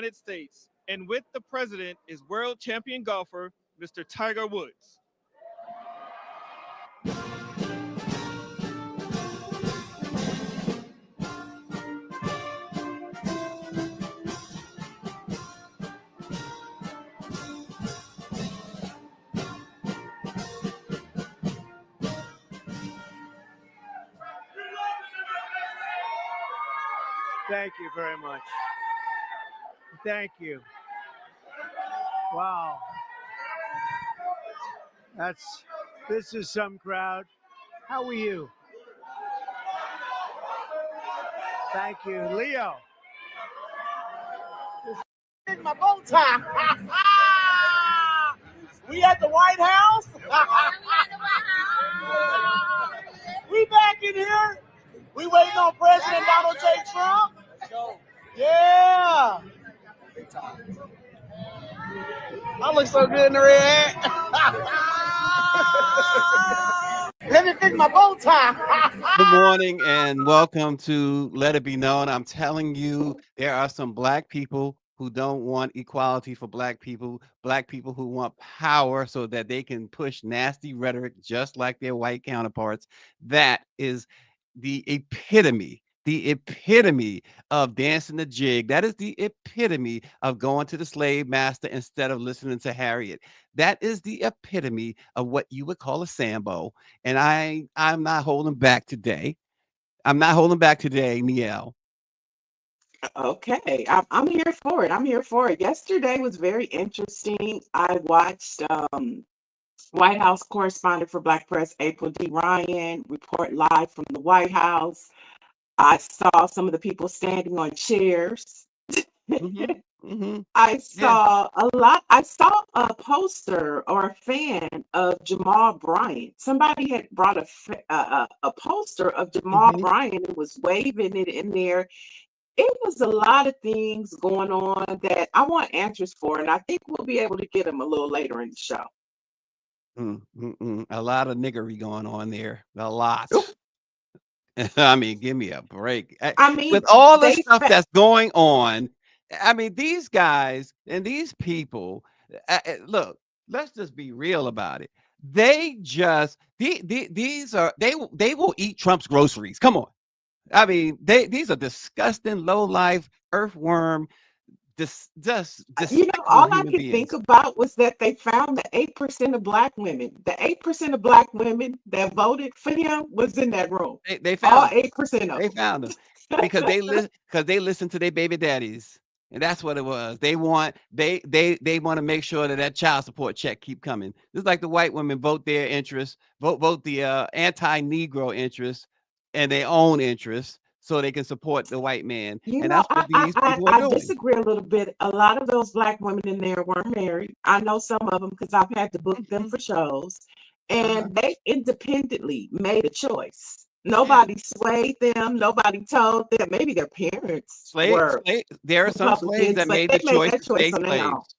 United States. And with the president is world champion golfer, Mr. Tiger Woods. Thank you very much. Thank you. Wow. This is some crowd. How are you? Thank you. Leo. My bow tie. We at the White House. We back in here. We waiting on President Donald J. Trump. Yeah. I look so good in the red hat. Let me fix my bow tie. Good morning and welcome to Let It Be Known. I'm telling you, there are some black people who don't want equality for black people who want power so that they can push nasty rhetoric just like their white counterparts. That is the epitome of dancing the jig. That is the epitome of going to the slave master instead of listening to Harriet. That is the epitome of what you would call a Sambo. And I'm not holding back today. Nielle. Okay, I'm here for it. Yesterday was very interesting. I watched White House correspondent for Black Press, April D. Ryan, report live from the White House. I saw some of the people standing on chairs. I saw a lot. I saw a poster or a fan of Jamal Bryant. Somebody had brought a poster of Jamal Bryant and was waving it in there. It was a lot of things going on that I want answers for, and I think we'll be able to get them a little later in the show. A lot of niggery going on there. A lot. I mean, give me a break. I mean, with all the stuff that's going on, I mean, these guys and these people, look, let's just be real about it. They just, these are, they will eat Trump's groceries. Come on. I mean, these are disgusting, low life, earthworm, all I could think about was that they found the 8% of black women. The 8% of black women that voted for him was in that room. They found all 8% of They found them because they listen to their baby daddies, and that's what it was. They want to make sure that child support check keep coming. Just like the white women vote their interests, vote the anti-Negro interests and their own interests, so they can support the white man. That's what these people are doing. I disagree a little bit. A lot of those black women in there weren't married. I know some of them because I've had to book them for shows. And they independently made a choice. Nobody swayed them. Nobody told them. Maybe their parents were. There are some slaves that made the choice to stay slaves.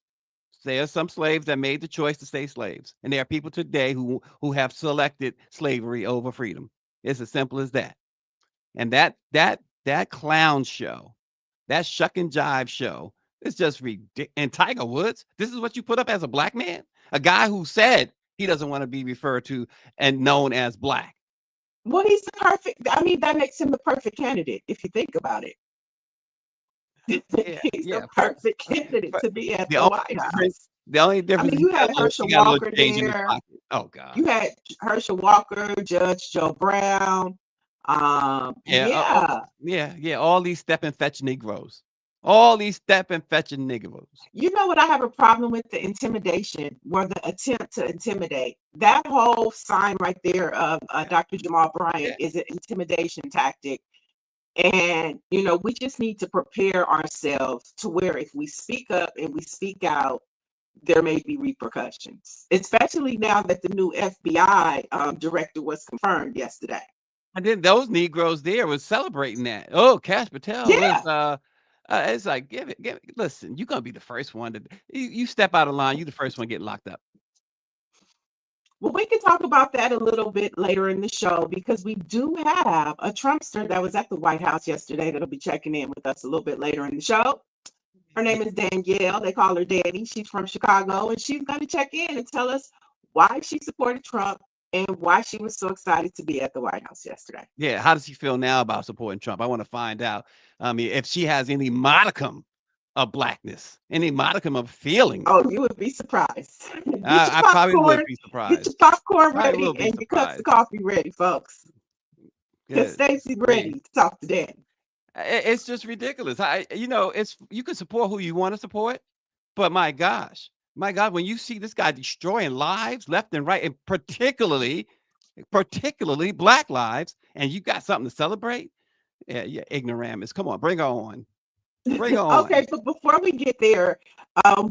There are some slaves that made the choice to stay slaves. And there are people today who have selected slavery over freedom. It's as simple as that. And that clown show, that shuck and jive show, is just ridiculous. And Tiger Woods, this is what you put up as a black man? A guy who said he doesn't want to be referred to and known as black. Well, he's the perfect, that makes him the perfect candidate, if you think about it. He's the perfect candidate to be at the White House. The only difference, you had Herschel Walker there. Oh, God. You had Herschel Walker, Judge Joe Brown. All these step and fetch Negroes. You know what I have a problem with? The intimidation, or the attempt to intimidate. That whole sign right there of Dr. Jamal Bryant is an intimidation tactic. And, we just need to prepare ourselves to where if we speak up and we speak out, there may be repercussions, especially now that the new FBI director was confirmed yesterday. And then those Negroes there was celebrating that. Oh, Cash Patel was, it's like, give it. Listen, you're going to be the first one you step out of line. You're the first one getting locked up. Well, we can talk about that a little bit later in the show because we do have a Trumpster that was at the White House yesterday that'll be checking in with us a little bit later in the show. Her name is Danielle. They call her Danny. She's from Chicago, and she's going to check in and tell us why she supported Trump and why she was so excited to be at the White House yesterday. Yeah, how does she feel now about supporting Trump? I want to find out. I mean, if she has any modicum of blackness, any modicum of feelings. Oh, you would be surprised. I probably would be surprised. Get your popcorn I ready will be and your cups surprised. of coffee ready, folks. Because Good Stacey's ready to talk to Danny. It's just ridiculous. It's you can support who you want to support, but my God, when you see this guy destroying lives left and right, and particularly black lives, and you got something to celebrate, yeah, ignoramus. Come on, bring her on. Bring her on. Okay, but before we get there,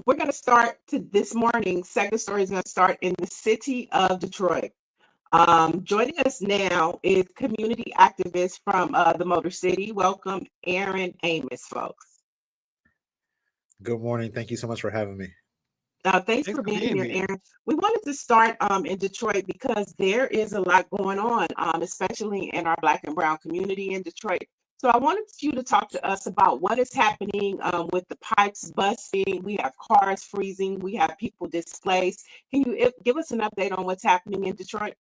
we're going to start this morning. Second story is going to start in the city of Detroit. Joining us now is community activist from the Motor City. Welcome, Aaron Amos, folks. Good morning. Thank you so much for having me. Thanks for being here, Aaron. We wanted to start in Detroit because there is a lot going on, especially in our Black and Brown community in Detroit. So I wanted you to talk to us about what is happening with the pipes busting. We have cars freezing. We have people displaced. Can you give us an update on what's happening in Detroit?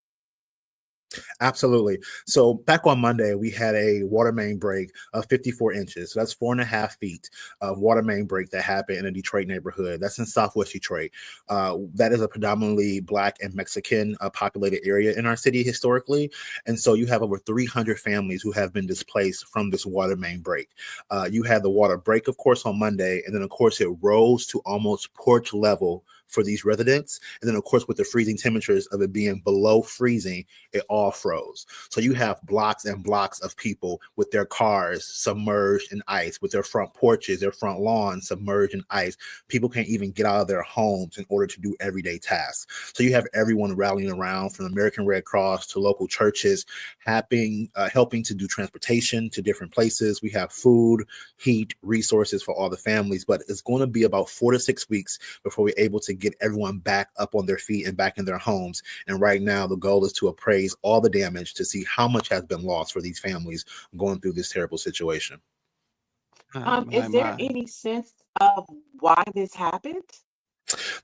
Absolutely. So back on Monday, we had a water main break of 54 inches. So that's 4.5 feet of water main break that happened in a Detroit neighborhood. That's in Southwest Detroit. That is a predominantly Black and Mexican populated area in our city historically. And so you have over 300 families who have been displaced from this water main break. You had the water break, of course, on Monday. And then, of course, it rose to almost porch level for these residents. And then, of course, with the freezing temperatures of it being below freezing, it all froze. So you have blocks and blocks of people with their cars submerged in ice, with their front porches, their front lawns submerged in ice. People can't even get out of their homes in order to do everyday tasks. So you have everyone rallying around, from the American Red Cross to local churches, helping to do transportation to different places. We have food, heat, resources for all the families, but it's going to be about 4 to 6 weeks before we're able to get everyone back up on their feet and back in their homes. And right now, the goal is to appraise all the damage to see how much has been lost for these families going through this terrible situation. Is there any sense of why this happened?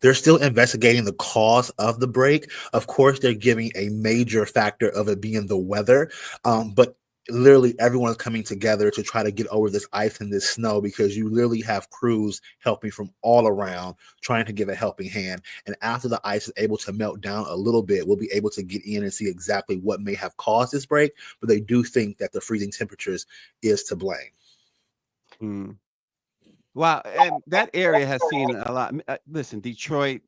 They're still investigating the cause of the break. Of course, they're giving a major factor of it being the weather, but literally everyone's coming together to try to get over this ice and this snow, because you literally have crews helping from all around, trying to give a helping hand. And after the ice is able to melt down a little bit, we'll be able to get in and see exactly what may have caused this break. But they do think that the freezing temperatures is to blame. Wow, and that area has seen a lot. Listen, Detroit,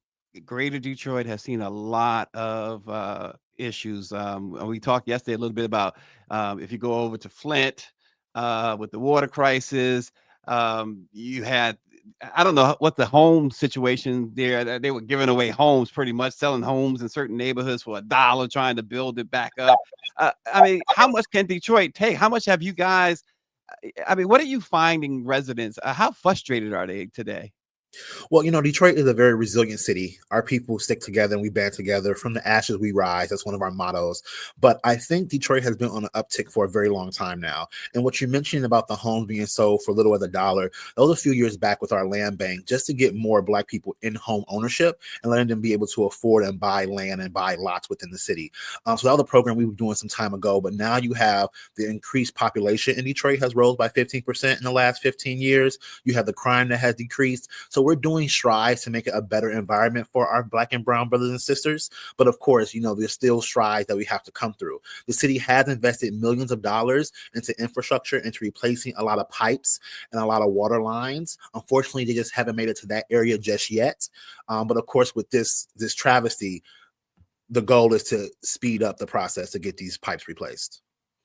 greater Detroit has seen a lot of issues. We talked yesterday a little bit about if you go over to Flint with the water crisis, you had, I don't know what the home situation there. They were giving away homes, pretty much selling homes in certain neighborhoods for $1, trying to build it back up. I mean, how much can Detroit take? How much have you guys? I mean, what are you finding residents? How frustrated are they today? Well, Detroit is a very resilient city. Our people stick together and we band together. From the ashes, we rise. That's one of our mottos. But I think Detroit has been on an uptick for a very long time now. And what you mentioned about the homes being sold for little as $1, that was a few years back with our land bank, just to get more Black people in home ownership and letting them be able to afford and buy land and buy lots within the city. So that was a program we were doing some time ago. But now you have the increased population in Detroit has rose by 15% in the last 15 years. You have the crime that has decreased. So we're doing strides to make it a better environment for our Black and brown brothers and sisters. But of course, there's still strides that we have to come through. The city has invested millions of dollars into infrastructure, into replacing a lot of pipes and a lot of water lines. Unfortunately, they just haven't made it to that area just yet. But of course, with this travesty, the goal is to speed up the process to get these pipes replaced.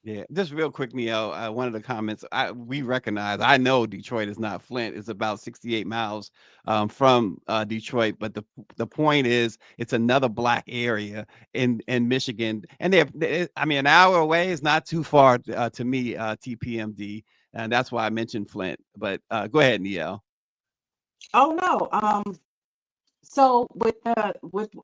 Yeah, just real quick, Neil. One of the comments we recognize. I know Detroit is not Flint. It's about 68 miles from Detroit, but the point is, it's another Black area in Michigan, and I mean, an hour away is not too far to me, TPMD, and that's why I mentioned Flint. But go ahead, Neil. Oh no. So with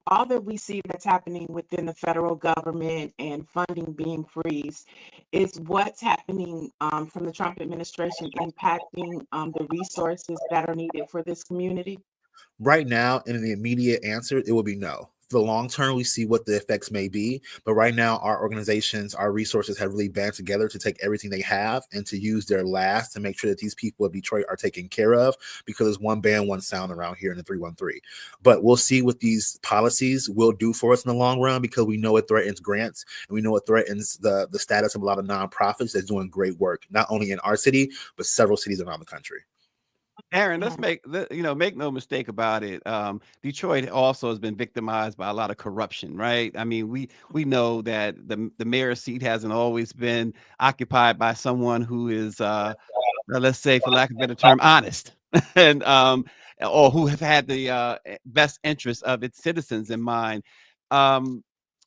all that we see that's happening within the federal government and funding being freezed, is what's happening from the Trump administration impacting the resources that are needed for this community? Right now, in the immediate answer, it will be no. For the long term, we see what the effects may be. But right now, our organizations, our resources have really band together to take everything they have and to use their last to make sure that these people of Detroit are taken care of, because there's one band, one sound around here in the 313. But we'll see what these policies will do for us in the long run, because we know it threatens grants, and we know it threatens the status of a lot of nonprofits that's doing great work, not only in our city, but several cities around the country. Aaron, Yeah. make no mistake about it. Detroit also has been victimized by a lot of corruption, right? I mean, we know that the mayor's seat hasn't always been occupied by someone who is, let's say, for lack of a better term, honest, and or who have had the best interests of its citizens in mind. Um,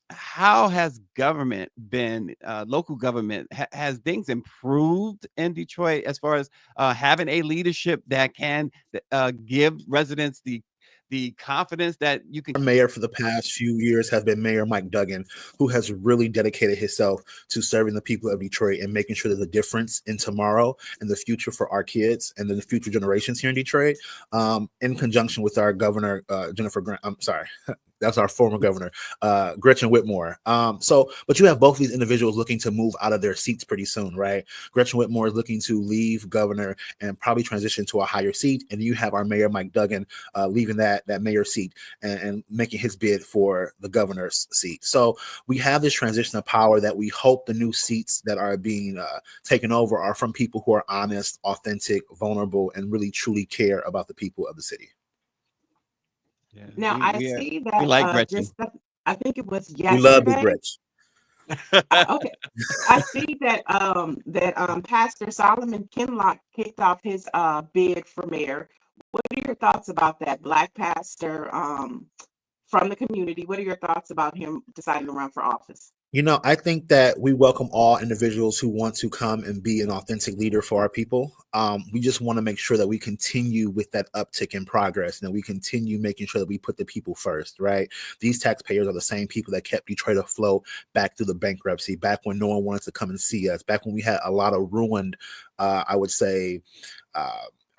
how has government been, local government, has things improved in Detroit as far as having a leadership that can give residents the confidence that you can? Our mayor for the past few years has been Mayor Mike Duggan, who has really dedicated himself to serving the people of Detroit and making sure there's a difference in tomorrow and the future for our kids and then the future generations here in Detroit, in conjunction with our governor, Jennifer Grant. I'm sorry. That's our former governor, Gretchen Whitmore. But you have both of these individuals looking to move out of their seats pretty soon, right? Gretchen Whitmore is looking to leave governor and probably transition to a higher seat. And you have our mayor, Mike Duggan, leaving that mayor seat and making his bid for the governor's seat. So we have this transition of power that we hope the new seats that are being taken over are from people who are honest, authentic, vulnerable, and really truly care about the people of the city. Yeah, Now I see we that like Gretchen. I think it was We love the yesterday. Gretchen. Okay, I see that Pastor Solomon Kinlock kicked off his bid for mayor. What are your thoughts about that black pastor from the community? What are your thoughts about him deciding to run for office? You know, I think that we welcome all individuals who want to come and be an authentic leader for our people. We just want to make sure that we continue with that uptick in progress and that we continue making sure that we put the people first, right? These taxpayers are the same people that kept Detroit afloat back through the bankruptcy, back when no one wanted to come and see us, back when we had a lot of ruined, I would say,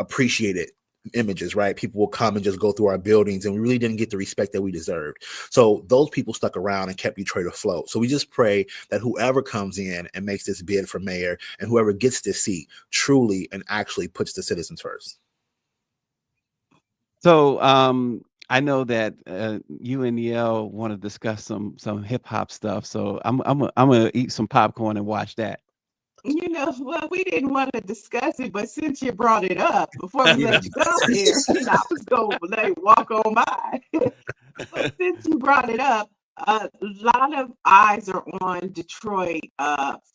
appreciated images, right? People will come and just go through our buildings and we really didn't get the respect that we deserved. So those people stuck around and kept Detroit afloat. So we just pray that whoever comes in and makes this bid for mayor and whoever gets this seat truly and actually puts the citizens first. So I know that you and Nielle want to discuss some hip hop stuff. So I'm gonna eat some popcorn and watch that. You know, well, we didn't want to discuss it, but since you brought it up, before we let you go here, I was going to let it walk on by. But since you brought it up, a lot of eyes are on Detroit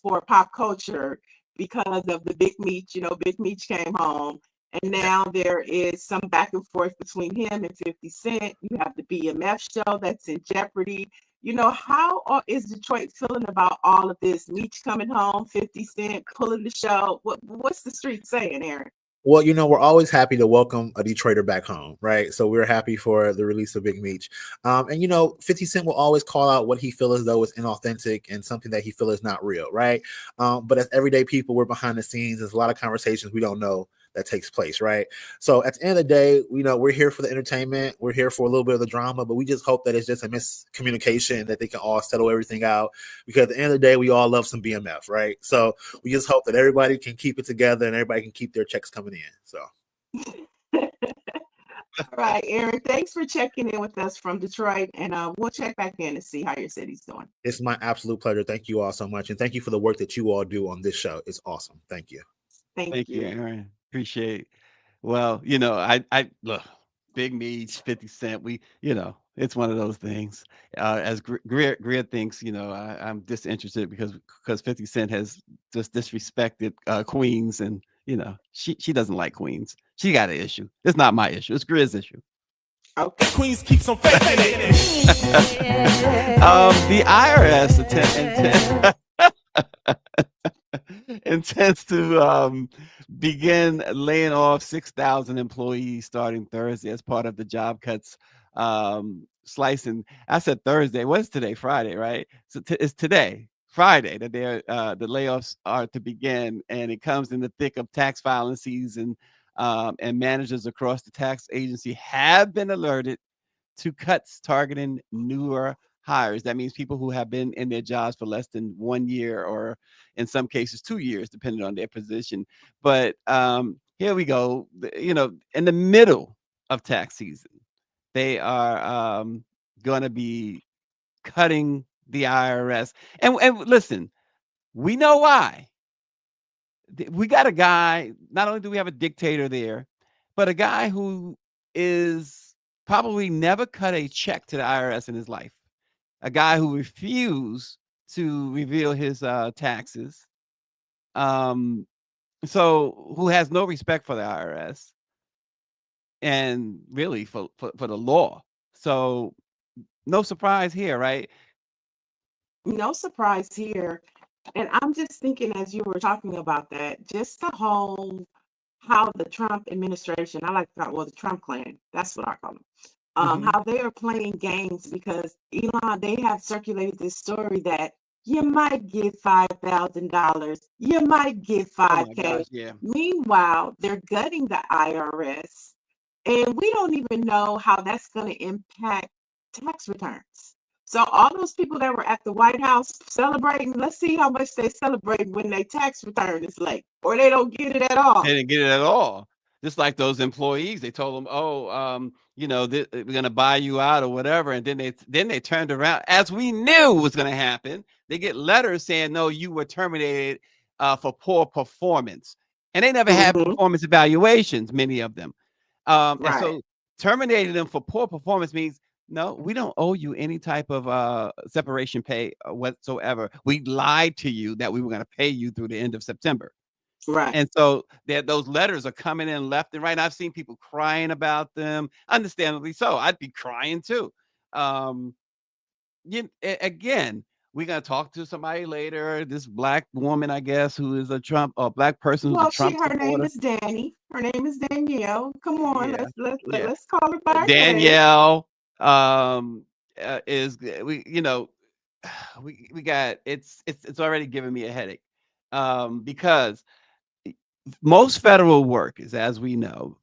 for pop culture because of the Big Meech. You know, Big Meech came home, and now there is some back and forth between him and 50 Cent. You have the BMF show that's in jeopardy. You know, how is Detroit feeling about all of this? Meech coming home, 50 Cent pulling the show. What's the street saying, Aaron? Well, you know, we're always happy to welcome a Detroiter back home, right? So we're happy for the release of Big Meech. And, you know, 50 Cent will always call out what he feels as though is inauthentic and something that he feels is not real, right? But as everyday people, we're behind the scenes. There's a lot of conversations we don't know that takes place, right? So at the end of the day, you know, we're here for the entertainment. We're here for a little bit of the drama, but we just hope that it's just a miscommunication, that they can all settle everything out. Because at the end of the day, we all love some BMF, right? So we just hope that everybody can keep it together and everybody can keep their checks coming in. So. All right, Aaron, thanks for checking in with us from Detroit, and we'll check back in to see how your city's doing. It's my absolute pleasure. Thank you all so much. And thank you for the work that you all do on this show. It's awesome. Thank you. Thank you. Aaron. Appreciate. Well, you know, I look, Big Meech, 50 Cent. We, you know, it's one of those things. As Greer thinks, you know, I'm disinterested because 50 Cent has just disrespected Queens, and you know, she doesn't like Queens. She got an issue. It's not my issue. It's Greer's issue. Okay. Queens keeps on faking it. The IRS intends to begin laying off 6,000 employees starting Thursday as part of the job cuts slicing. I said Thursday. What's today? Friday, right? So it's today, Friday, that the layoffs are to begin, and it comes in the thick of tax filing season. And managers across the tax agency have been alerted to cuts targeting newer hires. That means people who have been in their jobs for less than 1 year, or in some cases 2 years, depending on their position. But here we go. In the middle of tax season, they are going to be cutting the IRS. And listen, we know why. We got a guy. Not only do we have a dictator there, but a guy who is probably never cut a check to the IRS in his life. A guy who refused to reveal his taxes. Um, so who has no respect for the IRS and really for the law. So no surprise here, right? No surprise here. And I'm just thinking, as you were talking about that, just the whole how the Trump administration, I like to call, well, the Trump clan, that's what I call them, Mhm. how they are playing games, because Elon, they have circulated this story that you might get $5,000, you might get Oh my 5K. gosh, yeah. Meanwhile, they're gutting the IRS, and we don't even know how that's going to impact tax returns. So all those people that were at the White House celebrating, let's see how much they celebrate when their tax return is late, or they don't get it at all. They didn't get it at all. Just like those employees, they told them, "Oh, we're gonna buy you out or whatever," and then they turned around, as we knew was gonna happen. They get letters saying, "No, you were terminated for poor performance," and they never had Hmm. performance evaluations, many of them. And Right, so terminating them for poor performance means, no, we don't owe you any type of separation pay whatsoever. We lied to you that we were going to pay you through the end of September. right. And so those letters are coming in left and right. And I've seen people crying about them, understandably so. I'd be crying too. Um, Again, we're gonna talk to somebody later. This black woman, I guess, who is a Trump, or black person who's a Well, Trump her name supporter. is Danny. Her name is Danielle. Come on, Yeah, yeah. let's call her by her name. Danielle is we you know we got it's already giving me a headache, because most federal workers, as we know,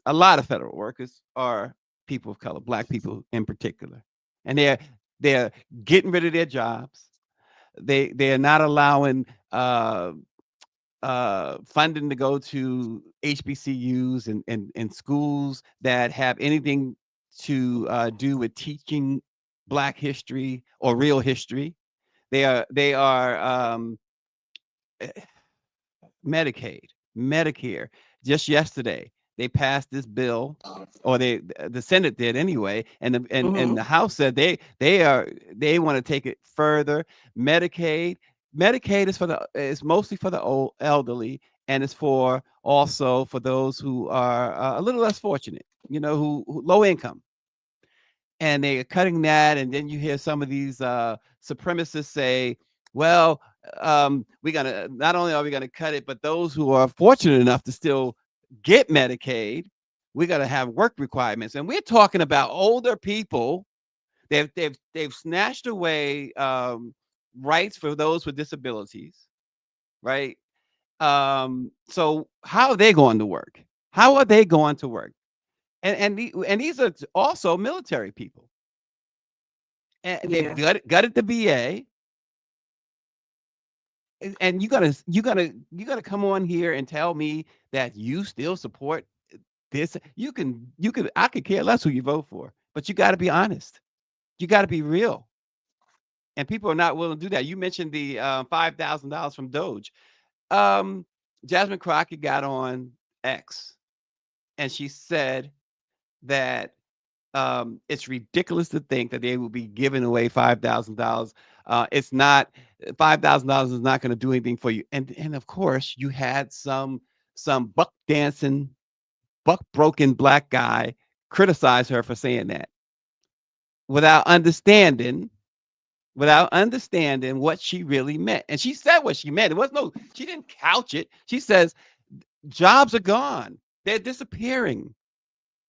a lot of federal workers are people of color, black people in particular, and they're getting rid of their jobs. They're not allowing funding to go to HBCUs and schools that have anything to do with teaching Black history or real history. They are Medicaid, Medicare. Just yesterday, they passed this bill, or the Senate did anyway, and the Hmm. House said they want to take it further. Medicaid, Medicaid is mostly for the old elderly, and it's for also for those who are a little less fortunate, who low income, and they are cutting that. And then you hear some of these supremacists say, well, we're gonna not only are we gonna cut it, but those who are fortunate enough to still get Medicaid, we're gonna have work requirements. And we're talking about older people. They've snatched away rights for those with disabilities, right? So how are they going to work? How are they going to work? And these are also military people. And they've Yeah, gutted the VA. And you gotta come on here and tell me that you still support this. You can I could care less who you vote for, but you got to be honest. You got to be real. And people are not willing to do that. You mentioned the $5,000 from Doge. Um, Jasmine Crockett got on X, and she said that it's ridiculous to think that they will be giving away $5,000. It's not $5,000 is not going to do anything for you. And of course, you had some buck dancing, buck broken black guy criticize her for saying that without understanding what she really meant. And she said what she meant. She didn't couch it. She says Jobs are gone. They're disappearing.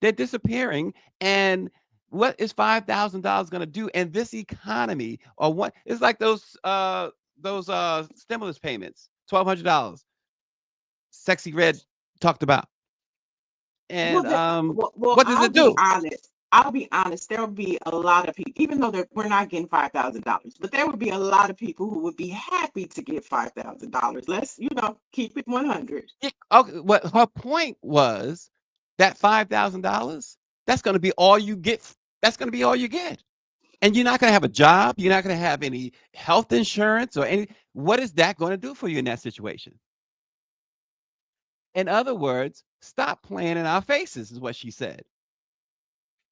They're disappearing. And what is $5,000 going to do in this economy? Or what? It's like those stimulus payments, $1,200. Sexy Red talked about. And what does it do? I'll be honest. There will be a lot of people, even though we're not getting $5,000, but there would be a lot of people who would be happy to get $5,000. Let's, keep it 100. Okay, what her point was that $5,000, that's going to be all you get. That's going to be all you get. And you're not going to have a job. You're not going to have any health insurance or any. What is that going to do for you in that situation? In other words, stop playing in our faces, is what she said.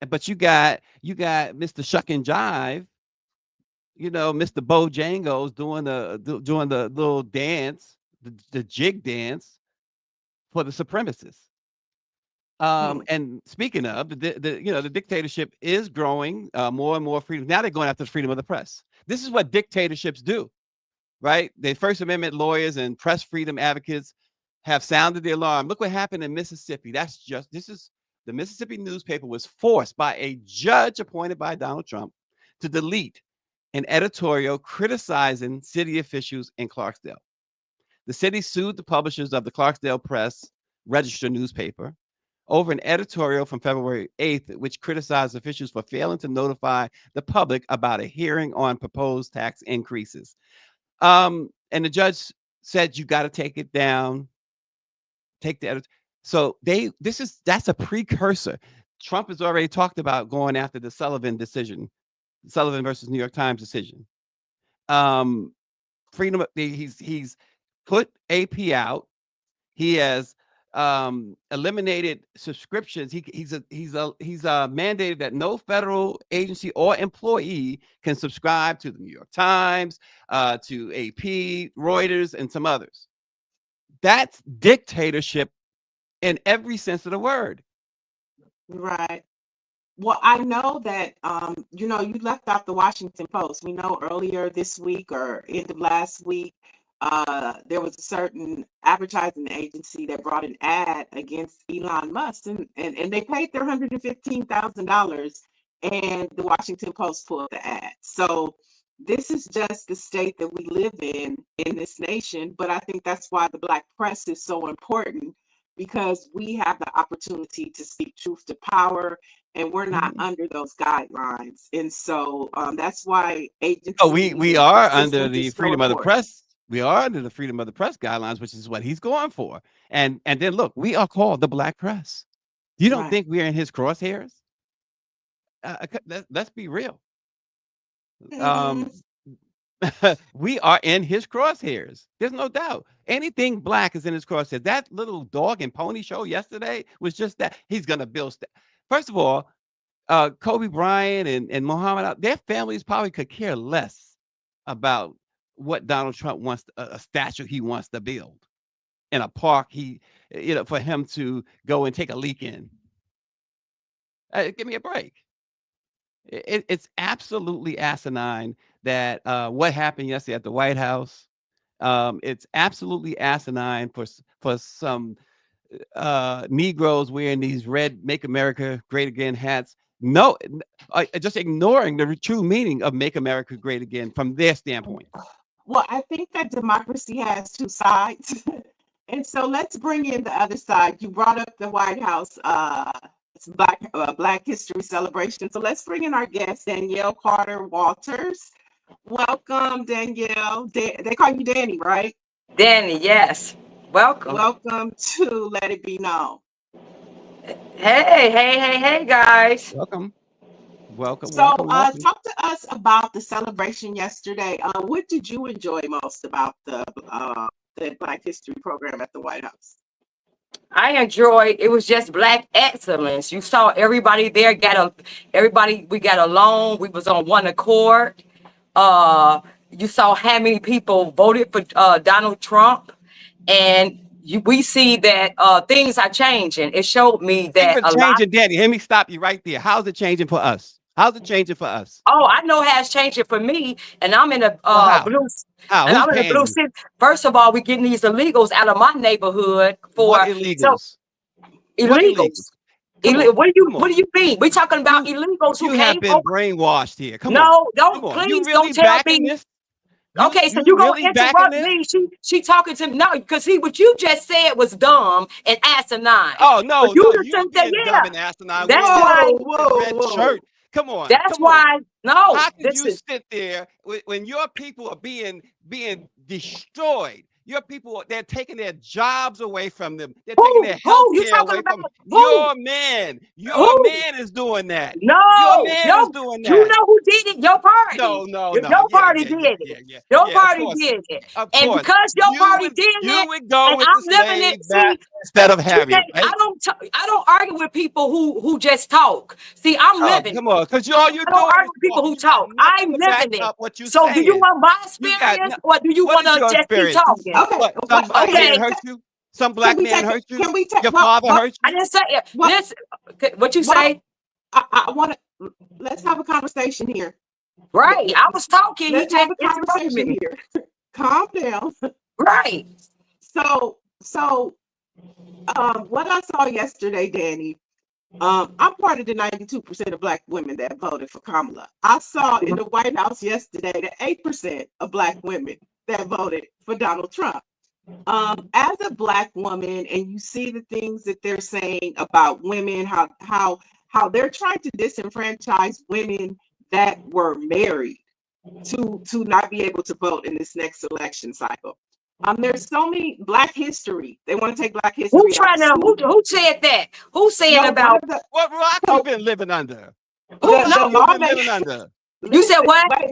But you got Mr. Shuck and Jive, Mr. Bojangles doing the little dance, the jig dance for the supremacists. And speaking of the dictatorship is growing, more and more freedom. Now they're going after the freedom of the press. This is what dictatorships do, right? The First Amendment lawyers and press freedom advocates have sounded the alarm. Look what happened in Mississippi. The Mississippi newspaper was forced by a judge appointed by Donald Trump to delete an editorial criticizing city officials in Clarksdale. The city sued the publishers of the Clarksdale Press Register newspaper over an editorial from February 8th, which criticized officials for failing to notify the public about a hearing on proposed tax increases. And the judge said, you got to take it down. Take the editor. So that's a precursor. Trump has already talked about going after the Sullivan decision, Sullivan versus New York Times decision. Freedom. He's put AP out. He has eliminated subscriptions. He's mandated that no federal agency or employee can subscribe to the New York Times, to AP, Reuters, and some others. That's dictatorship in every sense of the word. Right. Well, I know that, you left out the Washington Post. We know earlier this week or end of last week, there was a certain advertising agency that brought an ad against Elon Musk, and they paid their $115,000, and the Washington Post pulled the ad. So this is just the state that we live in this nation. But I think that's why the Black press is so important, because we have the opportunity to speak truth to power, and we're not under those guidelines. And so that's why agencies. Oh, we are under the freedom of the press. We are under the freedom of the press guidelines, which is what he's going for. And then look, we are called the Black press. You don't think we're in his crosshairs? Let's be real. We are in his crosshairs. There's no doubt. Anything Black is in his crosshairs. That little dog and pony show yesterday was just that. He's going to build. First of all, Kobe Bryant and Muhammad Ali, their families probably could care less about what Donald Trump wants, a statue he wants to build in a park for him to go and take a leak in. Give me a break. It's absolutely asinine that what happened yesterday at the White House. It's absolutely asinine for some Negroes wearing these red "Make America Great Again" hats. No, just ignoring the true meaning of "Make America Great Again" from their standpoint. Well, I think that democracy has two sides. And so let's bring in the other side. You brought up the White House Black History Celebration. So let's bring in our guest, Danielle Carter Walters. Welcome, Danielle. They call you Danny, right? Danny, yes. Welcome. Welcome to Let It Be Known. Hey, guys. Welcome. Welcome. So talk to us about the celebration yesterday. What did you enjoy most about the Black History program at the White House? I enjoyed, it was just Black excellence. You saw everybody there we got along. We was on one accord. You saw how many people voted for Donald Trump, and we see that things are changing. It showed me that Danny, let me stop you right there. How's it changing for us? How's it changing for us? Oh, I know how it's changing for me, and I'm in a How? blue. How? And Who's I'm in a paying blue you? city. First of all, we getting these illegals out of my neighborhood for What so illegals? What illegals? illegals. Come on, What come do on. you mean? We talking about You illegals who you have came been over. brainwashed here. Come on, No, come don't on. You please really don't tell backing me. this? Okay, so You you gonna really backing interrupt this? me? She talking to me. No, because see what you just said was dumb and asinine. Oh For no, you no, to you're think that, being yeah, dumb and asinine that's wearing why. this red Whoa. shirt. Come on, That's come on. why. No, How could you listen. sit there when your people are being destroyed? Your people, they're taking their jobs away from them. They're taking their health Who you care talking away from them. about? Who? Your man Who? is doing that. Your No, man is no, doing you that. know who did it? Your party. No, no, Your no. Yeah, party yeah, did yeah, it. yeah, yeah. Your Yeah, party did it. of And course. because your party did You it, would go and with the I'm living it, slave that see, instead of having, right? I don't argue with people who just talk. See, I'm Oh, living it. come on, because all you're I don't doing argue is with people talking. who You got talk. I'm nothing to back living it. up what you're So do you saying. want my You got experience or do you what want is to your just keep experience? talking? Okay. What? Some black Okay. man hurt you? Some Can black we man take hurt it? you? Can we take Your father hurt I you? didn't say it. What? Listen, what you What? say? I want to. Let's have a conversation here. Right. I was talking. He Let's have just a interrupted conversation me. here. Calm down. Right. So what I saw yesterday, Danny, I'm part of the 92% of Black women that voted for Kamala. I saw in the White House yesterday the 8% of Black women that voted for Donald Trump. As a Black woman, and you see the things that they're saying about women, how they're trying to disenfranchise women that were married to not be able to vote in this next election cycle. There's so many Black history. They want to take Black history Who out trying of to school. who said that? Who's saying No, about What rock you been living under? who? What No, rock you been living under? you said what? Wait,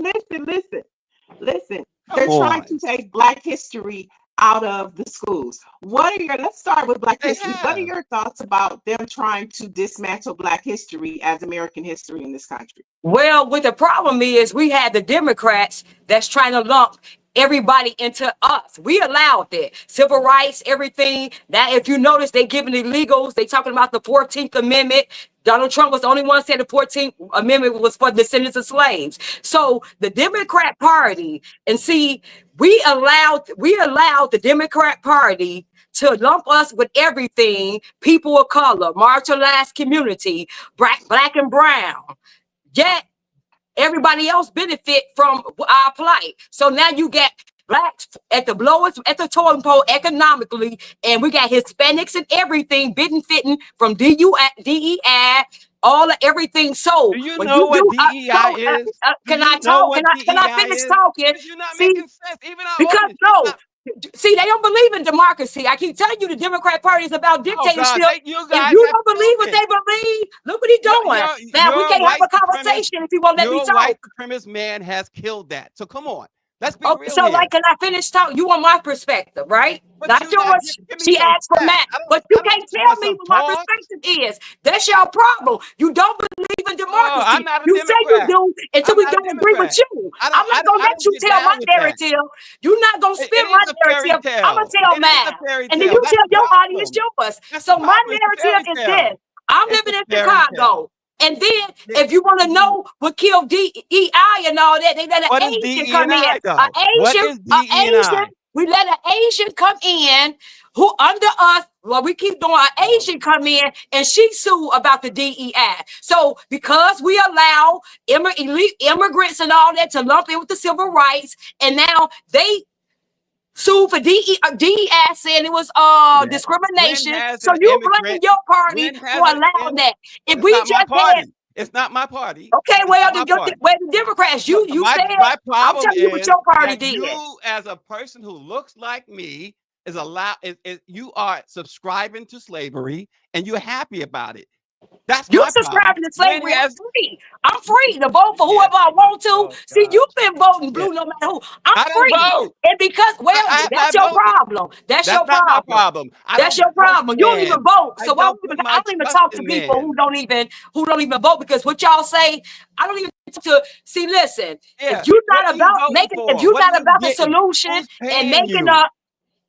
listen. Come They're trying on. to take Black history out of the schools. Let's start with Black They history. What are have. your thoughts about them trying to dismantle Black history as American history in this country? Well, what the problem is, we had the Democrats that's trying to lump everybody into us. We allowed that. Civil rights, everything. Now, if you notice, they giving illegals, they talking about the 14th Amendment. Donald Trump was the only one said the 14th Amendment was for descendants of slaves. So the Democrat Party, and see, we allowed the Democrat Party to lump us with everything, people of color, marginalized community, black and brown. Yet everybody else benefit from our plight. So now you get Blacks at the lowest, at the totem pole economically, and we got Hispanics and everything benefiting from DEI, all of everything. So Do you when know you what do, DEI is? can Do I you know talk? what Can I DEI finish is? talking? Because you're not See, making sense. Even our because audience. no. See, they don't believe in democracy. I keep telling you, the Democrat Party is about Oh God, dictatorship. you If guys you have don't believe killed what it. they believe, look what he's doing. Now we Your can't have white a supremacist, conversation if you won't let me your talk. white supremacist man has killed that. So come on, let's be Okay, real so here. like, can I finish talking? You want my perspective, right? But Not you not yours. give me She some asked for facts. Matt, but you I don't can't just tell want me some what my talk. perspective is. That's your problem. You don't believe in Oh, I'm democracy. not a You say you Democrat. do until I'm we not a don't agree with Democrat. you. I'm not gonna I let don't you get tell my down with that. narrative. You're not gonna spin It my is a fairy narrative. I'm gonna tale. tell It is Matt, a fairy and then tale. you That's tell the your audience problem. yours. That's So the my problem. It's a fairy narrative is tale. this. I'm It's living a in fairy tale. Chicago. And then, if you want to know what killed DEI and all that, they let What an is Asian come in. DE&I though? What is An Asian. DE&I? We let an Asian come in who under us. Well, we keep doing an Asian come in, and she sued about the DEI. So because we allow elite immigrants and all that to lump in with the civil rights, and now they sued for DEI, saying it was When discrimination. has So an you blame immigrant? your party When for has allowing that. If It's we not my just had, party. It's not my party. okay, It's well, not my party. the Democrats, you said, My I'm problem telling you what is your party that did. you, as a person who looks like me, you are subscribing to slavery and you're happy about it. That's You my problem. subscribing to When slavery. has I'm free to vote for Yeah. whoever I want to. Oh, See, God. you've been voting blue Yeah. no matter who. I'm I didn't free. vote. And because, well, I have that's not your voted. problem. That's your That's not my problem. problem. I That's don't your trust problem. You don't even man. vote. I So don't put I my don't even trust talk to in people man. who don't even vote, because what y'all say, I don't even talk to. See, listen, Yeah. if you're What not are you about voting making, if for? you're What are not you about the getting? solution Who's and paying making you?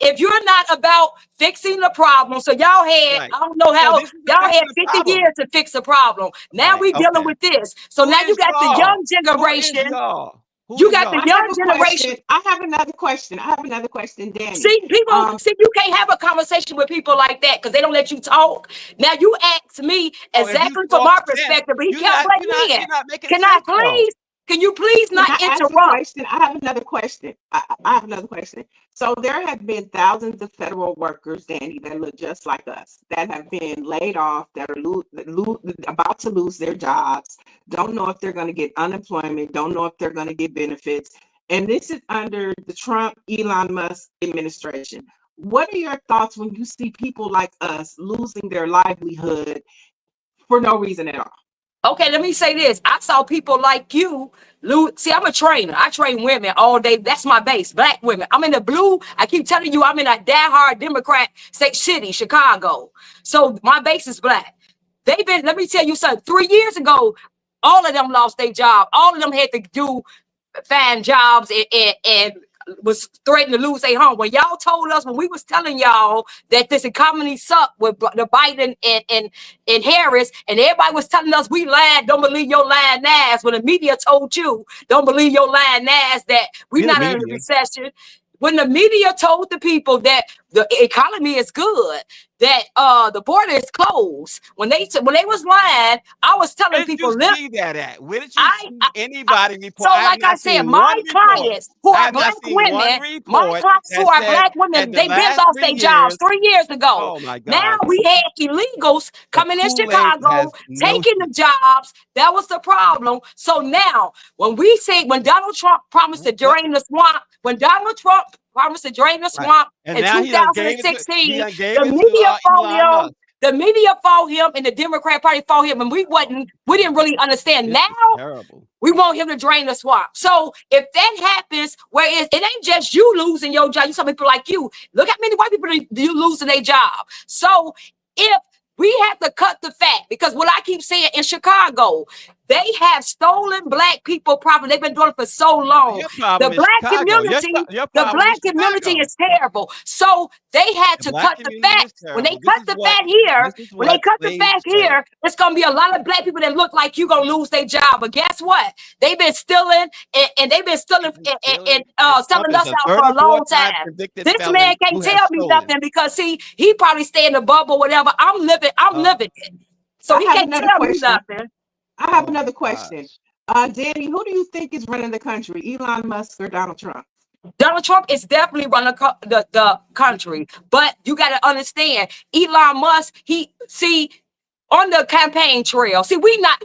if you're not about fixing the problem, so y'all had, Right. I don't know No, how, this is y'all had fixing the 50 problem. years to fix the problem. Now Right, we dealing okay. with this. So Who now you is got the y'all? young Who is generation. y'all? Who You is got y'all? the I young have a generation. question. I have another question. I have another question, Danny. See, people, see, you can't have a conversation with people like that because they don't let you talk. Now you ask me Oh, if you exactly from talk our sense, perspective, but he you're kept not blaming me. you're not making Can I sense though. please? Can you please Can not I ask a interrupt? question? I have another question. I have another question. So there have been thousands of federal workers, Danny, that look just like us, that have been laid off, that are about to lose their jobs, don't know if they're going to get unemployment, don't know if they're going to get benefits. And this is under the Trump, Elon Musk administration. What are your thoughts when you see people like us losing their livelihood for no reason at all? Okay, let me say this. I saw people like you lose. See, I'm a trainer. I train women all day. That's my base, black women. I'm in the blue. I keep telling you, I'm in a diehard Democrat state city, Chicago. So my base is black. They've been, let me tell you something. 3 years ago, all of them lost their job. All of them had to find jobs and was threatening to lose their home. When y'all told us, when we was telling y'all that this economy sucked with the Biden and Harris, and everybody was telling us we lied, don't believe your lying ass. When the media told you, don't believe your lying ass, that we're You're the not in a media. recession. When the media told the people that the economy is good, that the border is closed, when they was lying, I was Where telling did people, you look, see that at? Where did you I, see I anybody so report? I have like I not said, seen my one report. clients who I are have not black seen one women, my report clients who that are said black that women, the they've been last lost 3 their jobs years. 3 years ago. Oh my Now God. we had illegals The coming in Kool-Aid has Chicago, no taking the sugar. jobs. That was the problem. So now when we say, when Donald Trump promised to What? drain the swamp, when Donald Trump promised to drain the Right. swamp And in now he done gave it to 2016, gave the it to media fought Elon him. Musk. The media fought him and the Democrat Party fought him, and we didn't really understand. This Now is terrible. we want him to drain the swamp. So if that happens, where it ain't just you losing your job, you some people like you. Look how many white people you losing their job. So if we have to cut the fat, because what I keep saying in Chicago, they have stolen black people property. They've been doing it for so long. Your The problem is black Chicago. community, Your problem is Chicago. is terrible. So they had The to black cut the community fat. is When they terrible. cut the fat here, This is when they what cut the slaves fat say. here, it's gonna be a lot of black people that look like you gonna lose their job. But guess what? They've been stealing and they've been stealing and And Trump selling is us a out for a long 34-time time. convicted This man felon can't who has tell me stolen. nothing because see, he probably stay in the bubble, whatever. I'm living it. So I he have can't another tell me question. nothing. I have Oh another my question. gosh. Danny, who do you think is running the country, Elon Musk or Donald Trump? Donald Trump is definitely running the country, but you got to understand, Elon Musk, on the campaign trail,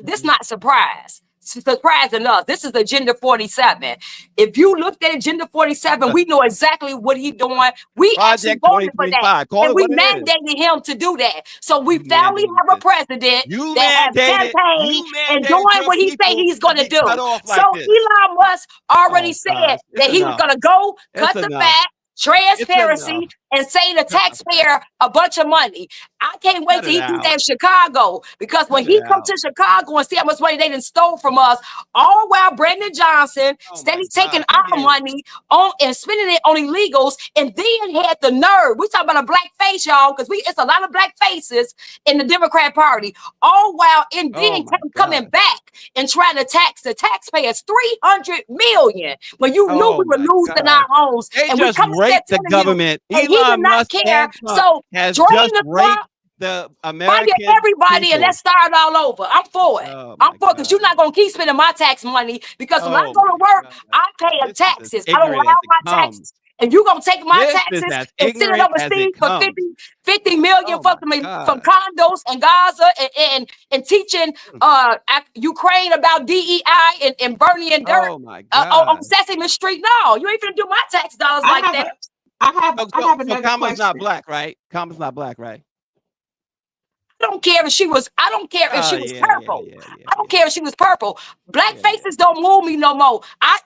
this not surprising us. This is Agenda 47. If you looked at Agenda 47, we know exactly what he's doing. We actually Project voted for that. 2025. Call And it we what it is. mandated him to do that. So we You finally mandated have a this. president You that has campaigned and doing mandated your what he say people he's to going to be do. cut off So like this. Elon Musk already Oh gosh. said It's that he was enough. going to go It's cut the enough. fat, It's transparency, enough. and say the Cut the fat. taxpayer a bunch of money. I can't wait Cut till it he do out. that in Chicago, because when Cut it he come out. to Chicago and see how much money they done stole from us, all while Brandon Johnson Oh steady my taking gosh. our money on and spending it on illegals, and then had the nerve. We talking about a black face, y'all, because it's a lot of black faces in the Democrat Party. All while Oh my coming God. back and trying to tax the taxpayers $300 million when you knew we Oh were my losing God. our homes, They and we just coming there raped the telling you, government. and he did Elon not Musk care. and Trump So has drain just the raped swamp, the fire American everybody, and people. let's start all over. I'm for it. Oh I'm my for it, because you're God. not gonna keep spending my tax money, because when I Oh go to my work, God. I pay This is as taxes. I don't ignorant as allow it my comes. taxes. And you're gonna take my This is taxes as and send it ignorant as overseas it for comes. 50 million Oh my from God. condos and Gaza and teaching Ukraine about DEI and burning and dirt Oh my on God. Sesame Street. No, you ain't gonna do my tax dollars I like have that. I have So another Kamala's not question. black, right? Kamala's not black, right? I don't care if she was Oh purple. I don't care if she was purple. Black faces don't move me no more.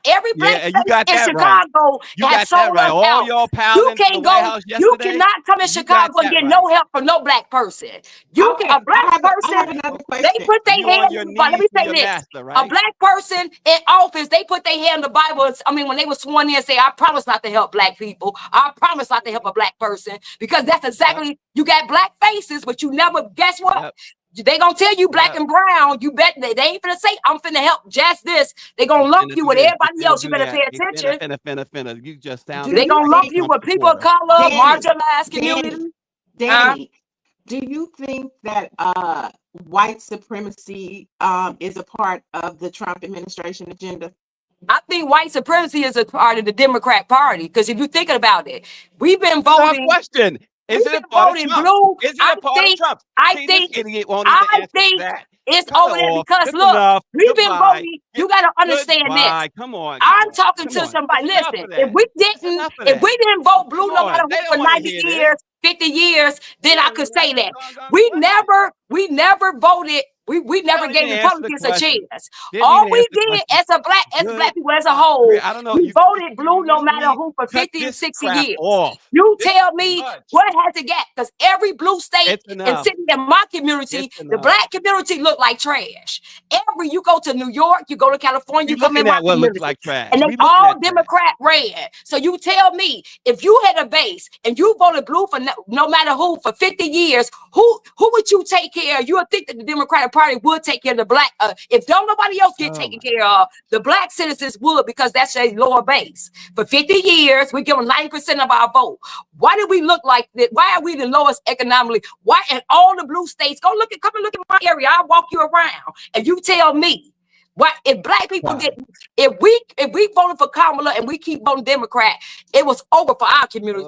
Every black and you face got in that right. Chicago You has got that sold right. us All out. y'all piled You into the can't White go. House You yesterday. cannot come in You got Chicago and that get right. no help from no black person. You Okay, can, a black I have person. another They question. put their You on hand. your But let knees me to say your this: master, a right? black person in office, they put their hand in the Bible. I mean, when they were sworn in, and say, "I promise not to help black people. I promise not to help a black person," because that's exactly you got black faces, but you never. Guess what? Yep. They gonna tell you black Yep. and brown. You bet they ain't finna say I'm finna help just this. They gonna They lump finna you do with this. everybody They finna else. You do better that. pay They attention. finna. You just sound Do They you gonna lump think, you Trump with people of supporter. color, Danny, marginalized community. Danny, do you think that white supremacy is a part of the Trump administration agenda? I think white supremacy is a part of the Democrat Party because if you're thinking about it, we've been That's our voting. question. Is We've it been a part of voting Trump? blue. Is it a part of Trump? I See, this think idiot won't even answer that. it's Cut it over there off. because That's look, enough. we've been Goodbye. voting. You got to understand this. Goodbye. Come on. I'm talking Come to on. somebody. That's enough Listen, of that. That's enough of if that. we didn't vote blue Come no on. matter They who don't for want to 90 hear this. years, 50 years, then I could say that. Doggone We question. never voted. We never Don't gave even answer the Republicans a question. chance. Didn't All even we answer the did question. as black people as a Good. whole, I don't know. we voted blue no matter really who for cut 50 and this 60 crap years. off. You This is tell too me much. what has to get, because every blue state It's and enough. city in my community, It's the enough. black community look like trash. You go to New York, you go to California, We you come in looking my at what looks community, like trash. and they We looking all at that. Democrat ran. So you tell me, if you had a base and you voted blue for no matter who for 50 years, who would you take care of? You would think that the Democratic Party would take care of the black. If don't nobody else get taken care of, the black citizens would, because that's a lower base. For 50 years, we give them 90% of our vote. Why did we look like that? Why are we the lowest economically? Why in all the blue states? Come and look at my area. I'll walk you around and you tell me. Why, if black people Wow. did, if we voted for Kamala and we keep voting Democrat, it was over for our community.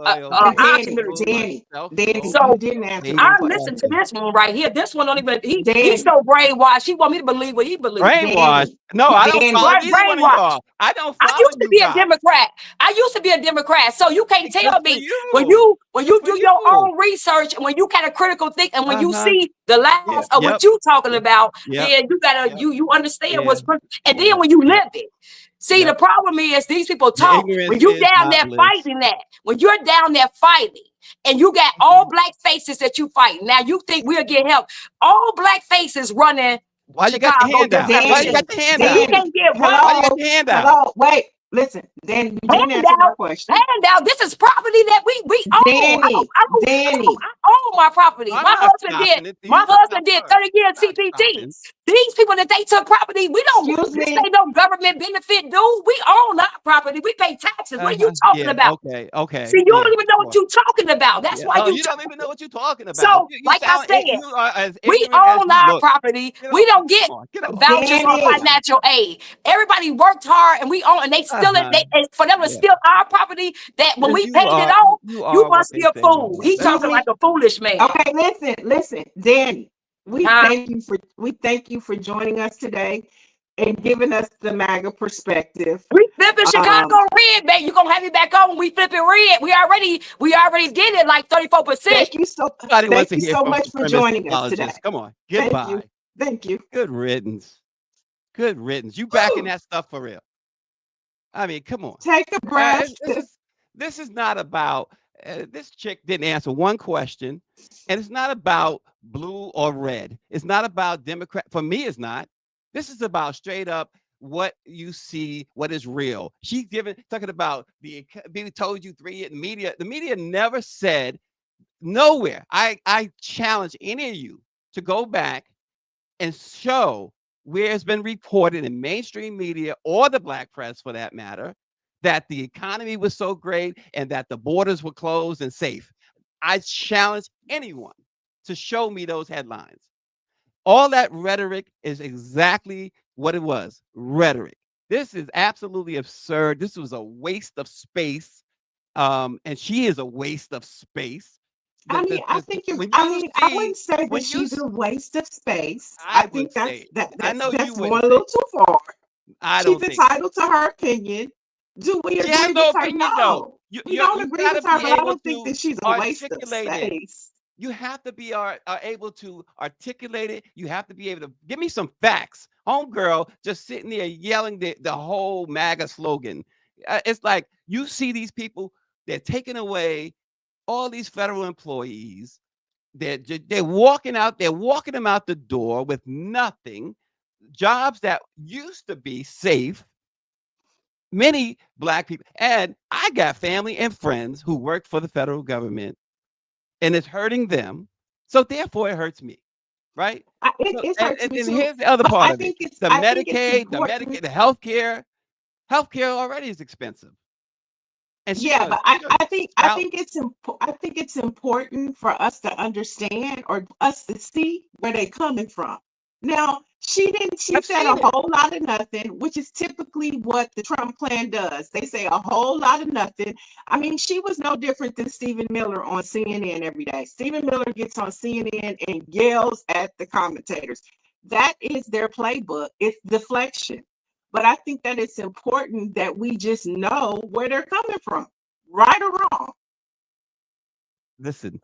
Danny, So you didn't answer my I question. listen to this one right here. This one don't even. He's so brainwashed. He want me to believe what he believes. Brainwashed. No, I don't follow either one of y'all. I don't follow I used to you be guys. a Democrat. I used to be a Democrat. So you can't Good tell for me you. when you Good for do your you. own research and when you kind of critical think and when you see the lies of Yep. what you talking about, Yep. then you gotta Yep. you understand what's Yeah. and then when you live it. See, the Yep. problem is these people Your talk. ignorance When you is down not there bliss. fighting that, when you're down there fighting, and you got all black faces that you fight. Now you think we'll get help. All black faces running Why you got Chicago. your hand out? Why you got your hand out? You can't get one. Why you got your hand out? Hello, wait, listen, Danny, you didn't answer my question. Handout. This is property that we own. Danny, I own my property. I'm My not husband stopping did. it. You My stop husband did first. 30 years Not CPT. stopping. These people that they took property, we don't. Excuse This me. ain't no government benefit, dude. We own our property. We pay taxes. What are you talking Yeah. about? Okay. See, you don't even know what you're talking about. That's why Oh, you don't even know what you're talking about. So, You like I sound said, you are as we ignorant as own you our look. property. Get We off. don't get Come on, get off. vouchers or Danny. financial aid. Everybody worked hard and we own, and they still for them to steal our property. That when we You paid it are off, you you are what must they be a say you fool. are. He's That's talking me. like a foolish man. Okay, listen, Danny. We thank you for joining us today and giving us the MAGA perspective. We flipping Chicago red, baby. You gonna have me back on when we flipping red? We already did it like 34%. Thank you so much for joining us today. Come on, goodbye. Thank you. Good riddance. Good riddance. You backing that stuff for real? I mean, come on. Take a breath. This is not about. This chick didn't answer one question, and it's not about blue or red. It's not about Democrat. For me, it's not. This is about straight up what you see, what is real. She's talking about being told you 3 years. The media never said nowhere. I challenge any of you to go back and show where it's been reported in mainstream media or the black press for that matter, that the economy was so great and that the borders were closed and safe. I challenge anyone to show me those headlines. All that rhetoric is exactly what it was, rhetoric. This is absolutely absurd. This was a waste of space. And she is a waste of space. I wouldn't say that she's a waste of space. I think that's going a little too far. She's entitled to her opinion. Do we agree with her? No. We don't agree with her, but I don't think that she's a waste of space. You have to be able to articulate it. You have to be able to give me some facts Homegirl just sitting there yelling the whole MAGA slogan. It's like you see these people, they're taking away all these federal employees. They're walking out, they're walking them out the door with nothing. Jobs that used to be safe. Many black people, and I got family and friends who work for the federal government, and it's hurting them. So therefore, it hurts me, right? So, It and, hurts and me then too. here's the other But part of it: the I think it's Medicaid, important. the healthcare. Healthcare already is expensive, and Yeah, but she gonna I tout. think I think it's important for us to understand or us to see where they're coming from. Now, she I've said a seen it. whole lot of nothing, which is typically what the Trump plan does. They say a whole lot of nothing. I mean, she was no different than Stephen Miller on CNN every day. Stephen Miller gets on CNN and yells at the commentators. That is their playbook. It's deflection. But I think that it's important that we just know where they're coming from, right or wrong. Listen,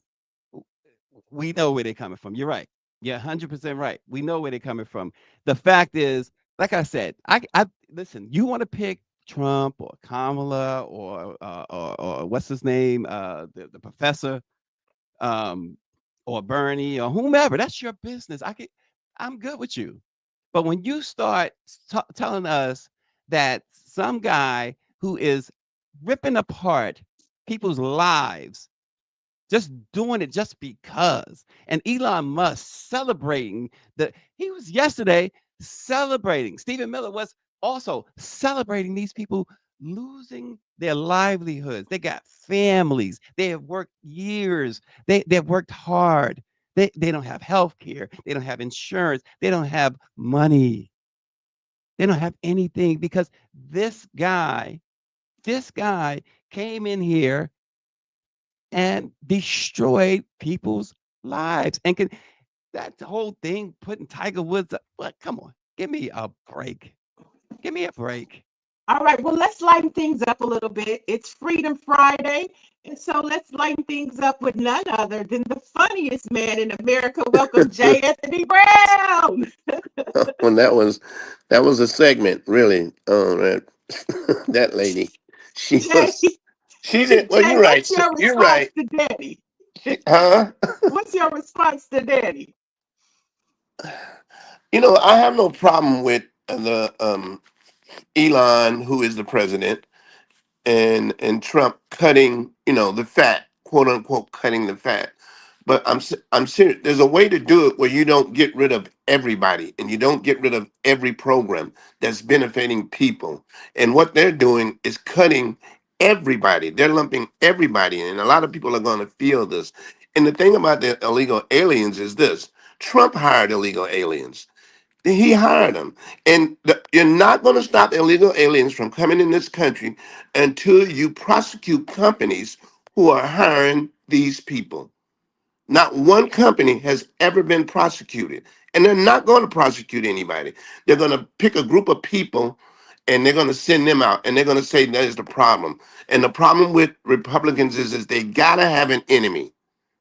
we know where they're coming from. You're right. You're 100% right. We know where they're coming from. The fact is, like I said, I listen. You want to pick Trump or Kamala or what's his name, the professor, um, or Bernie or whomever. That's your business. I'm good with you. But when you start telling us that some guy who is ripping apart people's lives, just doing it just because, and Elon Musk celebrating he was yesterday celebrating, Stephen Miller was also celebrating these people losing their livelihoods. They got families. They have worked years. They've worked hard. They don't have health care. They don't have insurance. They don't have money. They don't have anything because this guy came in here and destroyed people's lives. And that whole thing putting Tiger Woods up, what? Come on, give me a break. Give me a break. All right, well, let's lighten things up a little bit. It's Freedom Friday. And so let's lighten things up with none other than the funniest man in America. Welcome, J. Anthony Brown. When that was a segment, really. That lady, she Jay, was, she did. Well, Jay, you're right. what's your You're response right. to Daddy? Huh? What's your response to Daddy? I have no problem with the Elon, who is the president, and Trump cutting, the fat, quote unquote, cutting the fat. But I'm serious. There's a way to do it where you don't get rid of everybody and you don't get rid of every program that's benefiting people. And what they're doing is cutting everybody. They're lumping everybody in. And a lot of people are going to feel this. And the thing about the illegal aliens is this: Trump hired illegal aliens. He hired them. And you're not going to stop illegal aliens from coming in this country until you prosecute companies who are hiring these people. Not one company has ever been prosecuted. And they're not going to prosecute anybody. They're going to pick a group of people and they're going to send them out and they're going to say that is the problem. And the problem with Republicans is they got to have an enemy.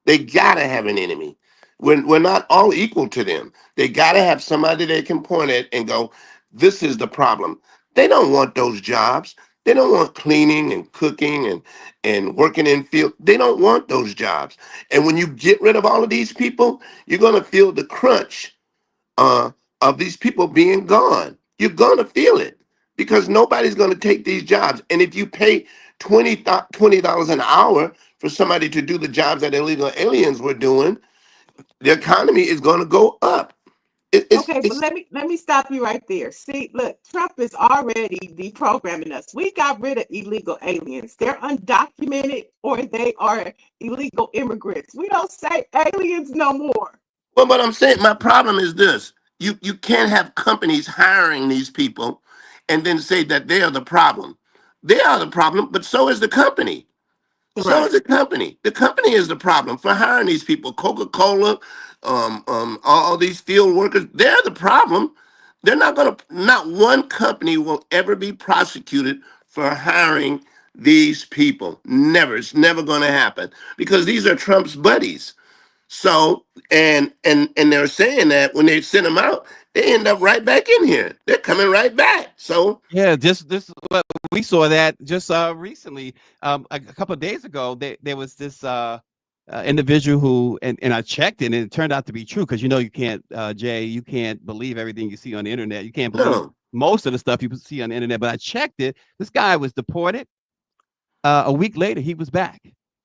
They gotta have an enemy. We're not all equal to them. They gotta have somebody they can point at and go, this is the problem. They don't want those jobs. They don't want cleaning and cooking and working in field. They don't want those jobs. And when you get rid of all of these people, you're gonna feel the crunch uh, of these people being gone. You're gonna feel it because nobody's gonna take these jobs. And if you pay $20 an hour for somebody to do the jobs that illegal aliens were doing, the economy is gonna go up. It, it's Okay, but it's let me stop you right there. See, look, Trump is already deprogramming us. We got rid of illegal aliens. They're undocumented or they are illegal immigrants. We don't say aliens no more. well, but I'm saying my problem is this: you can't have companies hiring these people and then say that they are the problem. They are the problem, but so is the company. So is Right. the company. The company is the problem for hiring these people. Coca-Cola, all these field workers, they're the problem. They're not gonna, not one company will ever be prosecuted for hiring these people. Never. It's never gonna happen because these are Trump's buddies. So, and they're saying that when they send them out, they end up right back in here. They're coming right back. So Yeah, just this we saw that just recently. A couple of days ago, there was this individual who, and I checked it, and it turned out to be true because you can't, Jay, you can't believe everything you see on the internet. You can't believe no, most of the stuff you see on the internet. But I checked it. This guy was deported. A week later, he was back,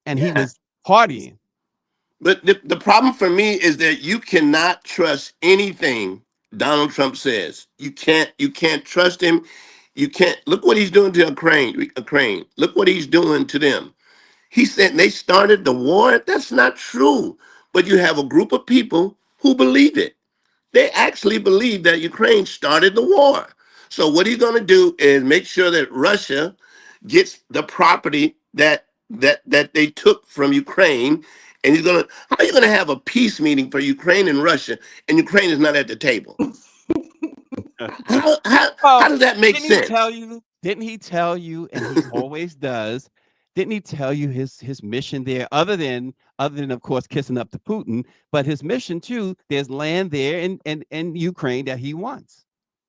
and he yeah. was partying. But the problem for me is that you cannot trust anything Donald Trump says. You can't trust him. You can't look what he's doing to Ukraine. Ukraine. Look what he's doing to them. He said they started the war. That's not true. But you have a group of people who believe it. They actually believe that Ukraine started the war. So what he's going to do is make sure that Russia gets the property that they took from Ukraine. And he's going to, how are you going to have a peace meeting for Ukraine and Russia and Ukraine is not at the table? How Well, does that make didn't he sense? tell you? Didn't he tell you? And he always does. Didn't he tell you his mission there? Other than of course kissing up to Putin, but his mission too. There's land there in Ukraine that he wants.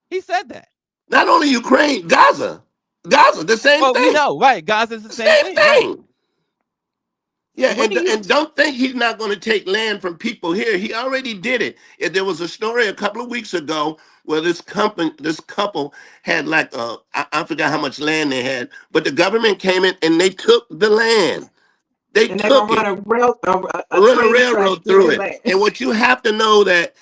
He said that. Not only Ukraine, Gaza. Gaza, the same Well, we thing. know, right? Gaza's the The same same thing, right? thing. Yeah, What and do you and don't think he's not going to take land from people here. He already did it. There was a story a couple of weeks ago where this couple had like I forgot how much land they had, but the government came in and they took the land. They and they're gonna took run it, a run a train track railroad through through their it. land. And what you have to know that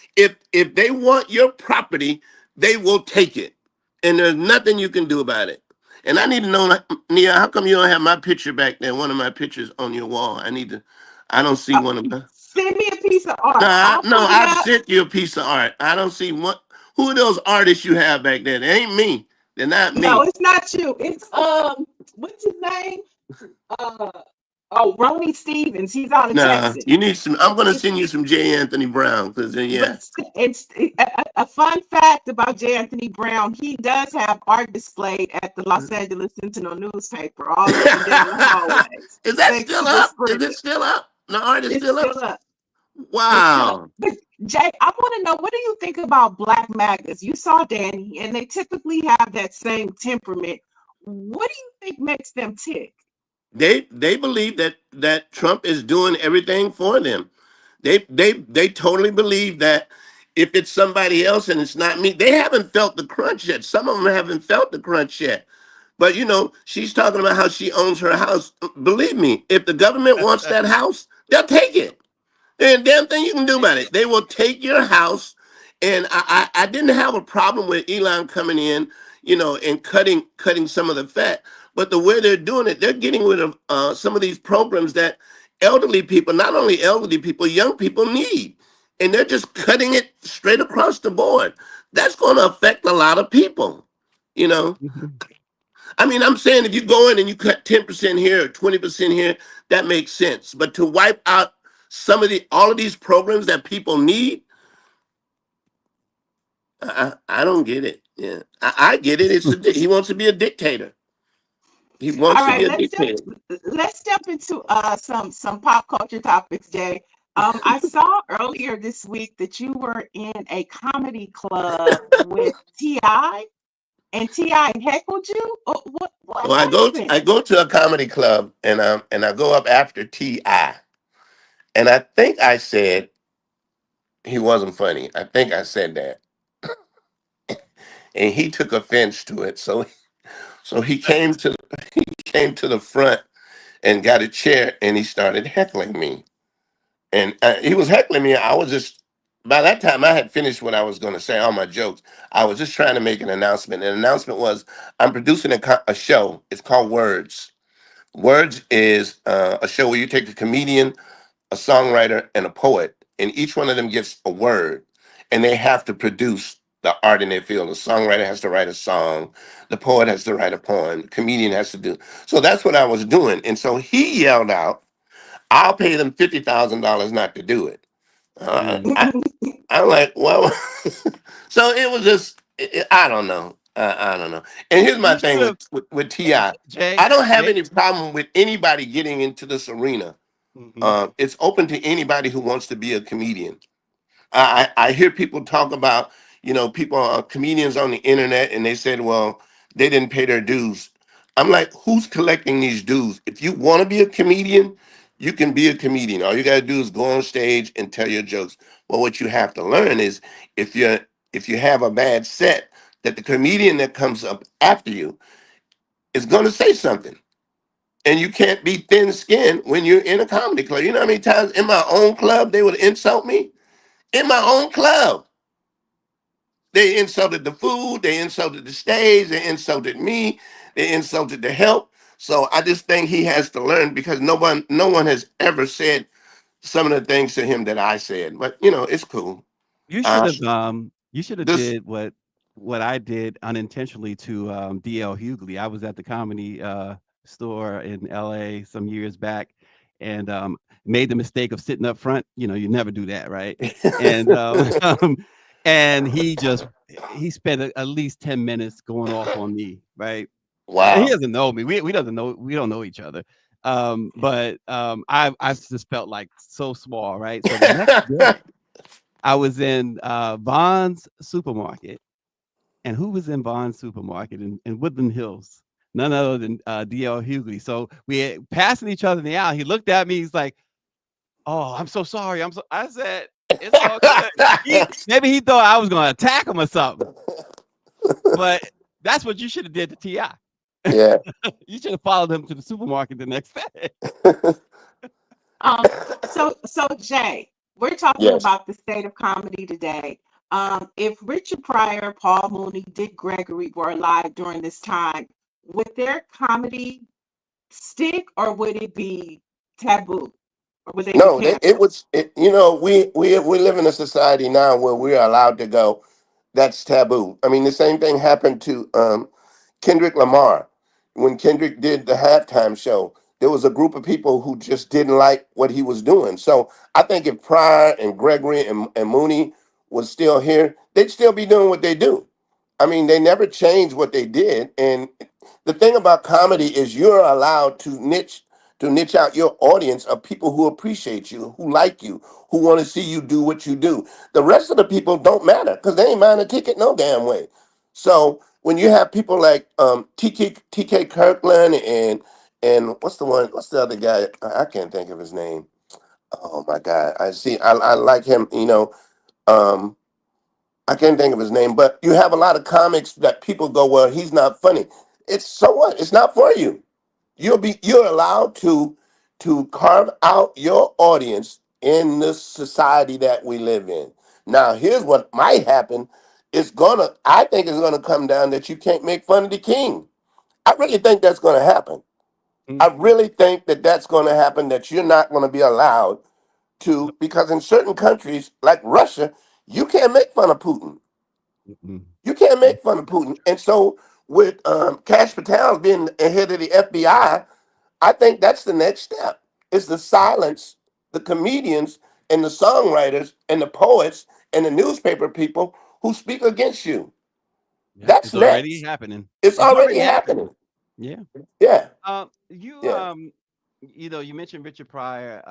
if they want your property, they will take it, and there's nothing you can do about it. And I need to know, like, Nia, how come you don't have my picture back there? One of my pictures on your wall. I need to. I don't see Uh, one of them. Send me a piece of art. No, I'll no, put it I've up. sent you a piece of art. I don't see what. Who are those artists you have back there? They ain't me. They're not No, me. it's not you. It's what's his name? Uh Ronnie Stevens. He's out of Nah, Texas. you need some. I'm gonna It's, send you some J. Anthony Brown because but yeah. it's a fun fact about J. Anthony Brown. He does have art displayed at the Los Angeles Sentinel newspaper, all up and down the hallways. Is that Thanks still to the up? Is it scripture. still up? The art is It's still up. still up. It's still up. Wow. But Jay, I want to know, what do you think about Black Magas? You saw Danny, and they typically have that same temperament. What do you think makes them tick? They believe that Trump is doing everything for them. They totally believe that if it's somebody else and it's not me, they haven't felt the crunch yet. Some of them haven't felt the crunch yet. But she's talking about how she owns her house. Believe me, if the government wants that house, they'll take it. There ain't a damn thing you can do about it. They will take your house. And I didn't have a problem with Elon coming in, and cutting some of the fat. But the way they're doing it, they're getting rid of some of these programs that elderly people, not only elderly people, young people need. And they're just cutting it straight across the board. That's going to affect a lot of people, you know. Mhm. I mean, I'm saying if you go in and you cut 10% here or 20% here, that makes sense. But to wipe out all of these programs that people need, I don't get it. Yeah, I get it. He wants to be a dictator. He All wants to be right, a dictator. let's jump into some pop culture topics, Jay. I saw earlier this week that you were in a comedy club with T.I. and T.I. heckled you. Well, I Happened? go to a comedy club and I go up after Ti, and I think I said he wasn't funny. I think I said that, and he took offense to it. So he came to the front and got a chair and he started heckling me. And he was heckling me. I was just, by that time, I had finished what I was going to say, all my jokes. I was just trying to make an announcement. And the announcement was I'm producing a show. It's called Words. Words is a show where you take a comedian, a songwriter, and a poet, and each one of them gets a word, and they have to produce the art in their field. The songwriter has to write a song, the poet has to write a poem, the comedian has to do. So that's what I was doing. And so he yelled out, I'll pay them $50,000 not to do it. Mm. I'm like, well, so it was just, I don't know. I don't know. And here's my You thing should have, with T.I. Jay. I don't have Jay. any problem with anybody getting into this arena. Hmm. It's open to anybody who wants to be a comedian. I hear people talk about, people are comedians on the internet, and they said, well, they didn't pay their dues. I'm like, who's collecting these dues? If you want to be a comedian, you can be a comedian. All you got to do is go on stage and tell your jokes. But what you have to learn is, if you have a bad set, that the comedian that comes up after you is going to say something. And you can't be thin skinned when you're in a comedy club. You know how many times in my own club they would insult me? In my own club. They insulted the food, they insulted the stage, they insulted me, they insulted the help. So I just think he has to learn, because no one has ever said some of the things to him that I said. But it's cool. You should Uh, have this did what I did unintentionally to DL Hughley. I was at the comedy store in LA some years back, and made the mistake of sitting up front. You never do that, right? And and he spent at least 10 minutes going off on me, right? And he wow. doesn't know me. We don't know each other. But I just felt like so small, right? So the next day I was in Vaughn's supermarket. And who was in Vaughn's supermarket in Woodland Hills? None other than DL Hughley. So we had passing each other in the aisle. He looked at me. He's like, "Oh, I'm so sorry." I said, "It's all good." Maybe he thought I was going to attack him or something. But that's what you should have did to Ti. Yeah. You should have followed him to the supermarket the next day. So Jay, we're talking Yes. about the state of comedy today. If Richard Pryor, Paul Mooney, Dick Gregory were alive during this time, would their comedy stick or would it be taboo? Or would they be No, it canceled? was. We live in a society now where we're allowed to go. That's taboo. I mean, the same thing happened to Kendrick Lamar. When Kendrick did the halftime show, there was a group of people who just didn't like what he was doing. So I think if Pryor and Gregory and Mooney was still here, they'd still be doing what they do. I mean, they never changed what they did. And the thing about comedy is you're allowed to niche out your audience of people who appreciate you, who like you, who want to see you do what you do. The rest of the people don't matter, because they ain't buying a ticket no damn way. So when you have people like TK Kirkland and what's the other guy? I can't think of his name. Oh my God. I like him, um, I can't think of his name, but you have a lot of comics that people go, well, he's not funny. It's so what? It's not for you. You're allowed to carve out your audience in this society that we live in. Now, here's what might happen. I think it's gonna come down that you can't make fun of the king. I really think that's gonna happen. I Mm, really think that that's gonna happen, that you're not gonna be allowed so- to, because in certain countries like Russia, you can't make fun of Putin. mm, You can't mm, make fun of Putin. And so with Cash Patel being the head of the FBI, I think that's the next step, is to silence the comedians and the songwriters and the poets and the newspaper people who speak against you. yeah, That's it's already next. happening. It's It's already already happening. happening. Yeah. Yeah, You yeah. you mentioned Richard Pryor,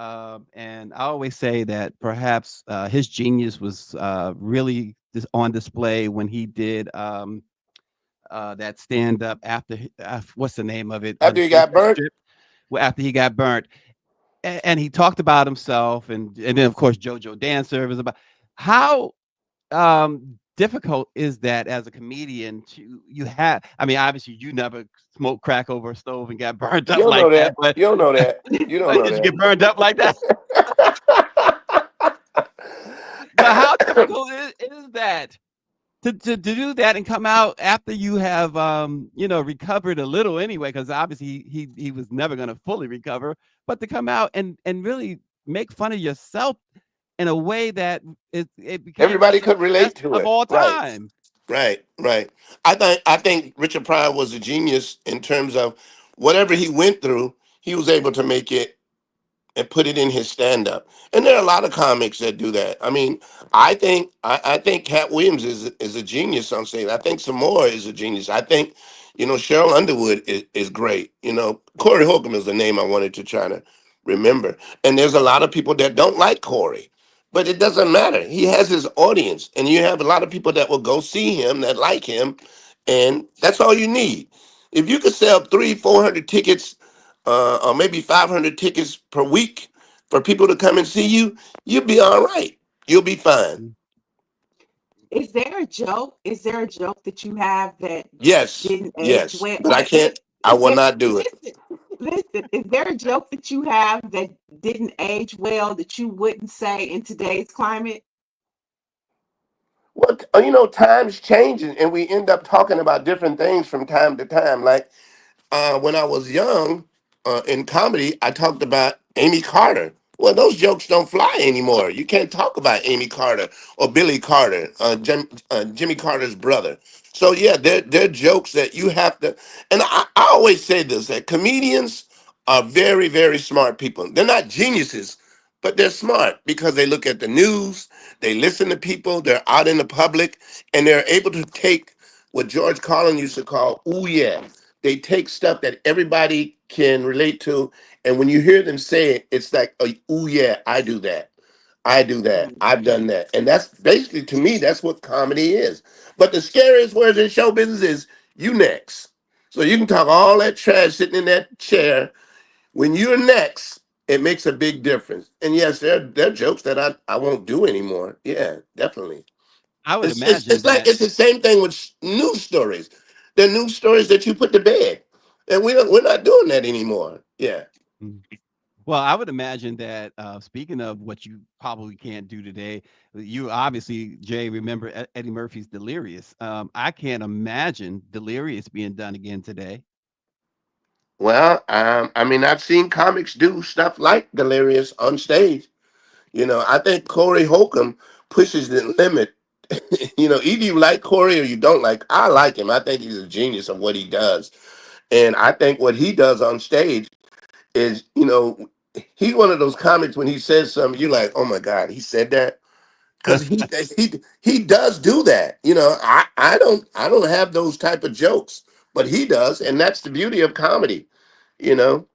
and I always say that perhaps his genius was really on display when he did that stand up after what's the name of it? After The he got Sunset burnt, Strip. Well, after he got burnt, and he talked about himself, and then of course JoJo Dancer was about how difficult is that as a comedian to you have. I mean, obviously you never smoked crack over a stove and got burned you up don't like know that, that. but You don't know that. You don't know did you get that. burned up like that? But how difficult is that to do that and come out after you have recovered a little anyway? Because obviously he was never going to fully recover, but to come out and really make fun of yourself in a way that it became one Everybody of the could relate best to of it. all Right. time. Right, right. I think Richard Pryor was a genius in terms of whatever he went through, he was able to make it and put it in his stand up. And there are a lot of comics that do that. I mean, I think Cat Williams is a genius on stage. I think Samoa is a genius. I think, Cheryl Underwood is great. Corey Holcomb is the name I wanted to try to remember. And there's a lot of people that don't like Corey. but it doesn't matter. He has his audience, and you have a lot of people that will go see him that like him, and that's all you need. If you could sell 300, 400 tickets, or maybe 500 tickets per week for people to come and see you, you'll be all right. You'll be fine. Mm. Is there a joke? Is there a joke that you have that Yes, didn't age yes, well? but I can't. I Is will there, not do it. listen, listen, is there a joke that you have that didn't age well that you wouldn't say in today's climate? Well, times changing, and we end up talking about different things from time to time. Like when I was young in comedy, I talked about Amy Carter. Well, those jokes don't fly anymore. You can't talk about Amy Carter or Billy Carter, Jimmy Carter's brother. So yeah, they're jokes that you have to. And I always say this: that comedians are very, very smart people. They're not geniuses, but they're smart because they look at the news, they listen to people, they're out in the public, and they're able to take what George Carlin used to call "ooh yeah." They take stuff that everybody can relate to, and when you hear them say it, it's like, "Oh yeah, I do that. I do that. Mm. I've done that." And that's basically, to me, that's what comedy is. But the scariest words in show business is "you next." So you can talk all that trash sitting in that chair. When you're next, it makes a big difference. And yes, there are jokes that I won't do anymore. Yeah, definitely. I would It's imagine like that. it's the same thing with news stories. They're news stories that you put to bed, and we're not doing that anymore. Yeah. Mm. Well, I would imagine that, speaking of what you probably can't do today, you obviously, Jay, remember Eddie Murphy's Delirious. I can't imagine Delirious being done again today. Well, I mean, I've seen comics do stuff like Delirious on stage. I think Corey Holcomb pushes the limit. Either you like Corey or you don't like. I like him. I think he's a genius of what he does, and I think what he does on stage is, he's one of those comics when he says something, you're like, oh my God, he said that. Because he does do that. I don't have those type of jokes, but he does, and that's the beauty of comedy. You know,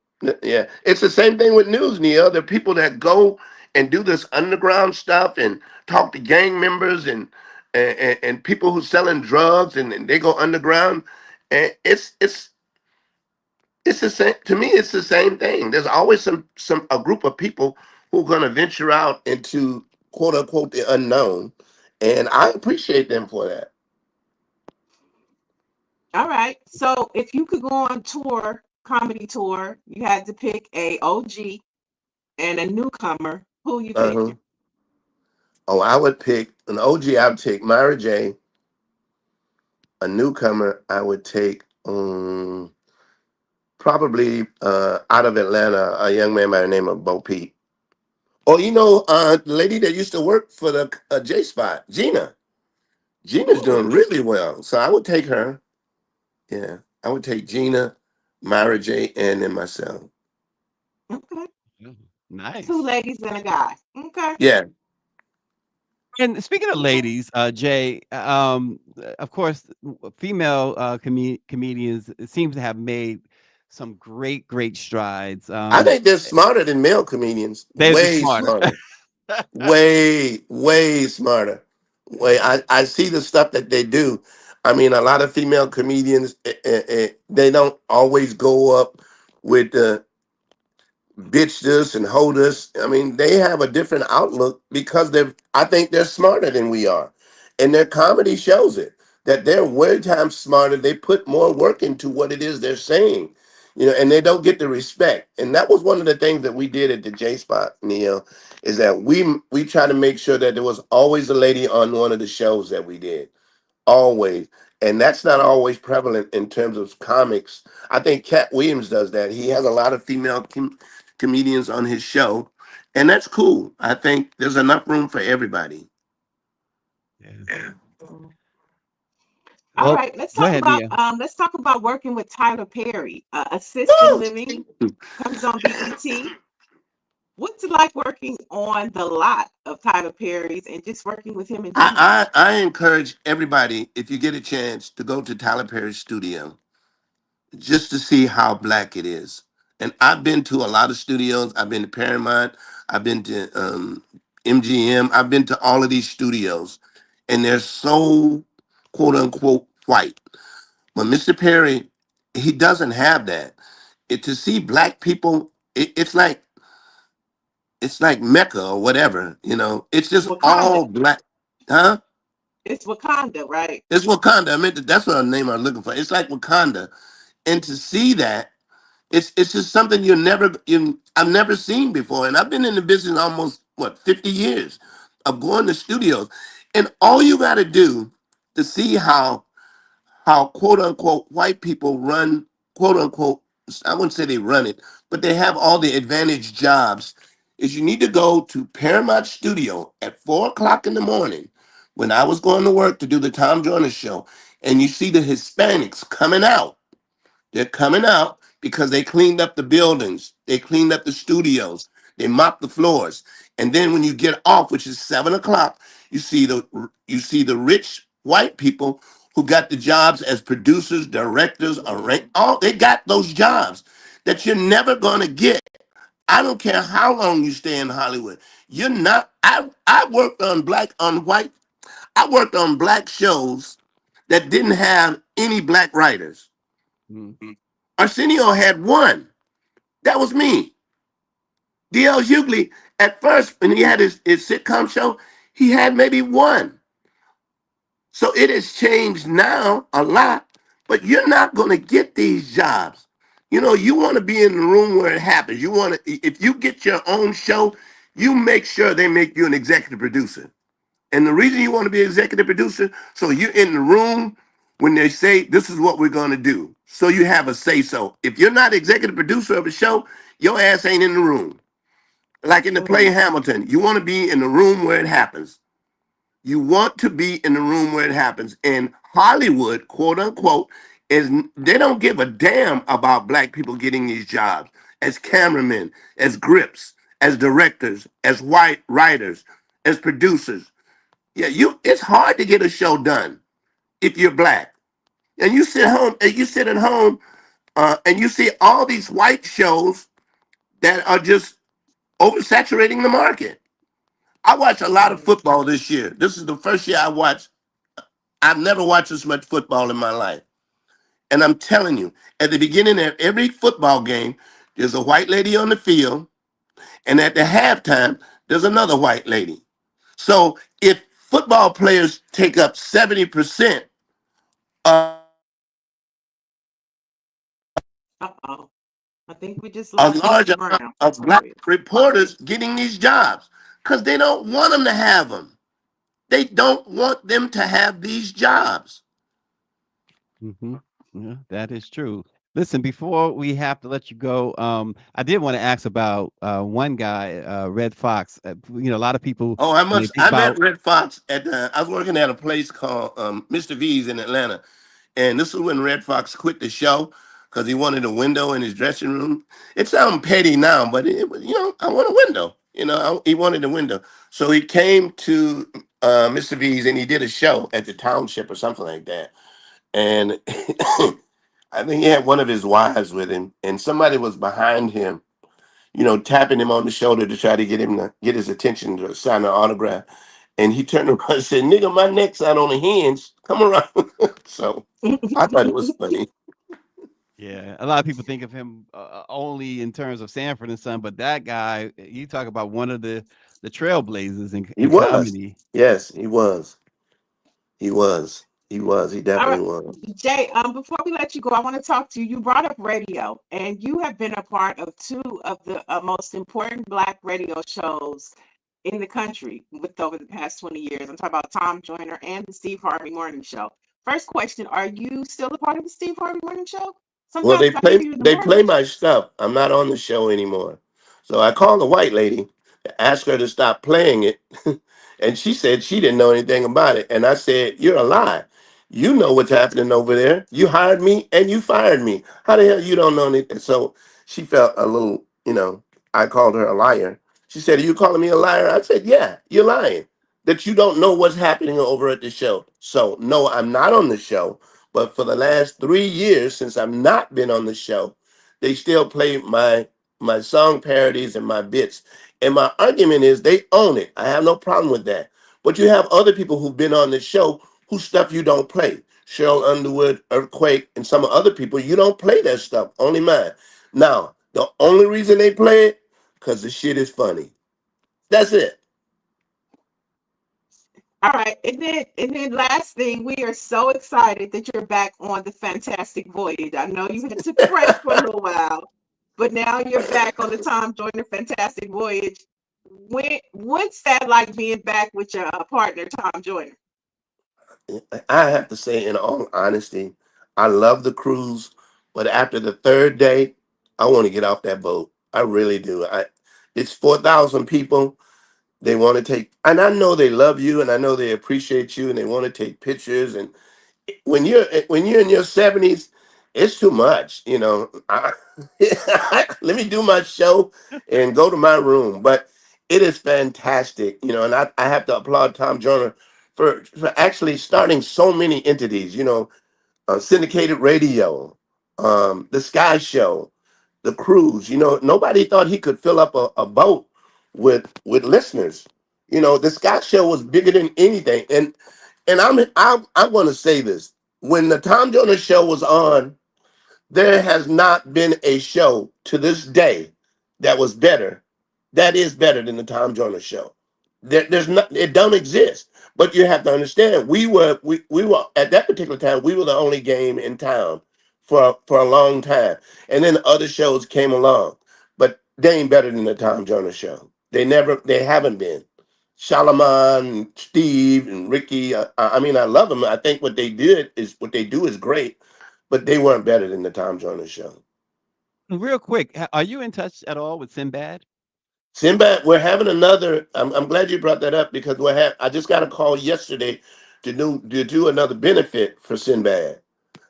yeah, it's the same thing with news, Neil. There are people that go and do this underground stuff and talk to gang members and people who selling drugs and they go underground, and it's the same to me. It's the same thing. There's always some a group of people who are going to venture out into quote unquote the unknown, and I appreciate them for that. All right. So if you could go on tour, comedy tour, you had to pick a OG and a newcomer. Who you Uh-huh. picking? Oh, I would pick an OG. I would take Myra J. A newcomer, I would take probably out of Atlanta, a young man by the name of Bo Peep. Or the lady that used to work for the J Spot, Gina. Gina's doing Ooh, really well, so I would take her. Yeah, I would take Gina, Myra J, and then myself. okay. Oh, Two nice. ladies and a guy. Okay. Yeah, And speaking of Okay. ladies, Jay, of course, female comedians seem to have made some great, great strides. I think they're smarter than male comedians. They're Way smarter. smarter. Way, way smarter. I see the stuff that they do. I mean, a lot of female comedians, they don't always go up with the bitch this and hold us. I mean, they have a different outlook because I think they're smarter than we are. And their comedy shows it that they're way times smarter. They put more work into what it is they're saying, and they don't get the respect. And that was one of the things that we did at the J Spot, Neil, is that we try to make sure that there was always a lady on one of the shows that we did. Always. And that's not always prevalent in terms of comics. I think Cat Williams does that. He has a lot of female comedians on his show, and that's cool. I think there's enough room for everybody. Yeah. Mm. All Well, right. Let's go talk ahead, about Nia. let's talk about working with Tyler Perry. Assisted Woo! Living comes on BET. What's it like working on the lot of Tyler Perry's and just working with him in general? I encourage everybody, if you get a chance, to go to Tyler Perry's studio just to see how black it is. And I've been to a lot of studios. I've been to Paramount. I've been to MGM. I've been to all of these studios, and they're so quote unquote white. But Mr. Perry, he doesn't have that. To see black people, it's like Mecca or whatever. It's just Wakanda. all black, huh? It's Wakanda, right? It's Wakanda. I meant that's what name I'm looking for. It's like Wakanda, and to see that, it's just something I've never seen before. And I've been in the business almost 50 years of going to studios, and all you got to do to see how quote unquote white people run, quote unquote, I wouldn't say they run it, but they have all the advantage jobs, is you need to go to Paramount Studio at 4 o'clock in the morning when I was going to work to do the Tom Joyner show, and you see the Hispanics coming out. They're coming out because they cleaned up the buildings, they cleaned up the studios, they mopped the floors. And then when you get off, which is 7 o'clock, you see the rich white people who got the jobs as producers, directors, all they got those jobs that you're never gonna get. I don't care how long you stay in Hollywood. You're not. I worked on white. I worked on black shows that didn't have any black writers. Mm. Arsenio had one. That was me. D.L. Hughley, at first, when he had his sitcom show, he had maybe one. So it has changed now a lot, but you're not going to get these jobs. You want to be in the room where it happens. If you get your own show, you make sure they make you an executive producer. And the reason you want to be executive producer, so you're in the room when they say this is what we're going to do. So you have a say so. If you're not executive producer of a show, your ass ain't in the room. Like in the play Hamilton, you want to be in the room where it happens. You want to be in the room where it happens. And Hollywood, quote unquote, they don't give a damn about black people getting these jobs as cameramen, as grips, as directors, as white writers, as producers. Yeah, it's hard to get a show done if you're black. And you sit at home, and you see all these white shows that are just oversaturating the market. I watched a lot of football this year. This is the first year I watched. I've never watched this much football in my life. And I'm telling you, at the beginning of every football game, there's a white lady on the field, and at the halftime, there's another white lady. So if football players take up 70% of Uh-oh. I think we just a lost large Mr. amount Brown. of black reporters getting these jobs, because they don't want them to have them. They don't want them to have these jobs. Hmm. Yeah, that is true. Listen, before we have to let you go, I did want to ask about one guy, Red Fox. A lot of people Oh, I when they must. think I met about. Red Fox I was working at a place called Mr. V's in Atlanta, and this is when Red Fox quit the show because he wanted a window in his dressing room. It sounds petty now, but it was, I want a window. He wanted a window, so he came to Mr. V's and he did a show at the township or something like that, and I think he had one of his wives with him, and somebody was behind him, tapping him on the shoulder to try to get him to get his attention to sign an autograph. And he turned around and said, "Nigga, my neck's out on a hinge. Come around." So I thought it was funny. Yeah, a lot of people think of him only in terms of Sanford and Son, but that guy, you talk about one of the trailblazers He in was. comedy. Yes, he was. He was. He was. He All definitely right, was. Jay, before we let you go, I want to talk to you. You brought up radio, and you have been a part of two of the most important Black radio shows in the country with over the past 20 years. I'm talking about Tom Joyner and the Steve Harvey Morning Show. First question, are you still a part of the Steve Harvey Morning Show? Well, Sometimes I hear you in the they play morning. my stuff. I'm not on the show anymore. So I called the white lady to ask her to stop playing it. And she said she didn't know anything about it. And I said, "You're a lie. You know what's happening over there. You hired me and you fired me. How the hell you don't know anything?" So she felt a little, I called her a liar. She said, "Are you calling me a liar?" I said, "Yeah, you're lying. That you don't know what's happening over at the show." So no, I'm not on the show. But for the last 3 years, since I've not been on the show, they still play my song parodies and my bits. And my argument is they own it. I have no problem with that. But you have other people who've been on this show whose stuff you don't play. Cheryl Underwood, Earthquake, and some other people, you don't play that stuff, only mine. Now, the only reason they play it, because the shit is funny. That's it. All right, and then last thing, we are so excited that you're back on the Fantastic Voyage. I know you had took a break for a little while, but now you're back on the Tom Joyner Fantastic Voyage. What's that like being back with your partner Tom Joyner? I have to say, in all honesty, I love the cruise, but after the third day, I want to get off that boat. I really do. It's 4,000 people. They want to take, and I know they love you, and I know they appreciate you, and they want to take pictures. And when you're in your 70s, it's too much. Let me do my show and go to my room. But it is fantastic, and I have to applaud Tom Joyner for actually starting so many entities. Syndicated radio, the Sky Show, the cruise. Nobody thought he could fill up a boat with listeners. The Sky Show was bigger than anything. And I'm going to say this: when the Tom Joyner Show was on, there has not been a show to this day that was better. That is better than the Tom Joyner Show. There's not. It don't exist. But you have to understand, we were at that particular time. We were the only game in town for a long time, and then other shows came along, but they ain't better than the Tom Joyner Show. They haven't been. Shalaman, Steve, and Ricky. I mean, I love them. I think what they do is great, but they weren't better than the Tom Joyner Show. Real quick, are you in touch at all with Sinbad? Sinbad, we're having another. I'm glad you brought that up because I just got a call yesterday to do another benefit for Sinbad.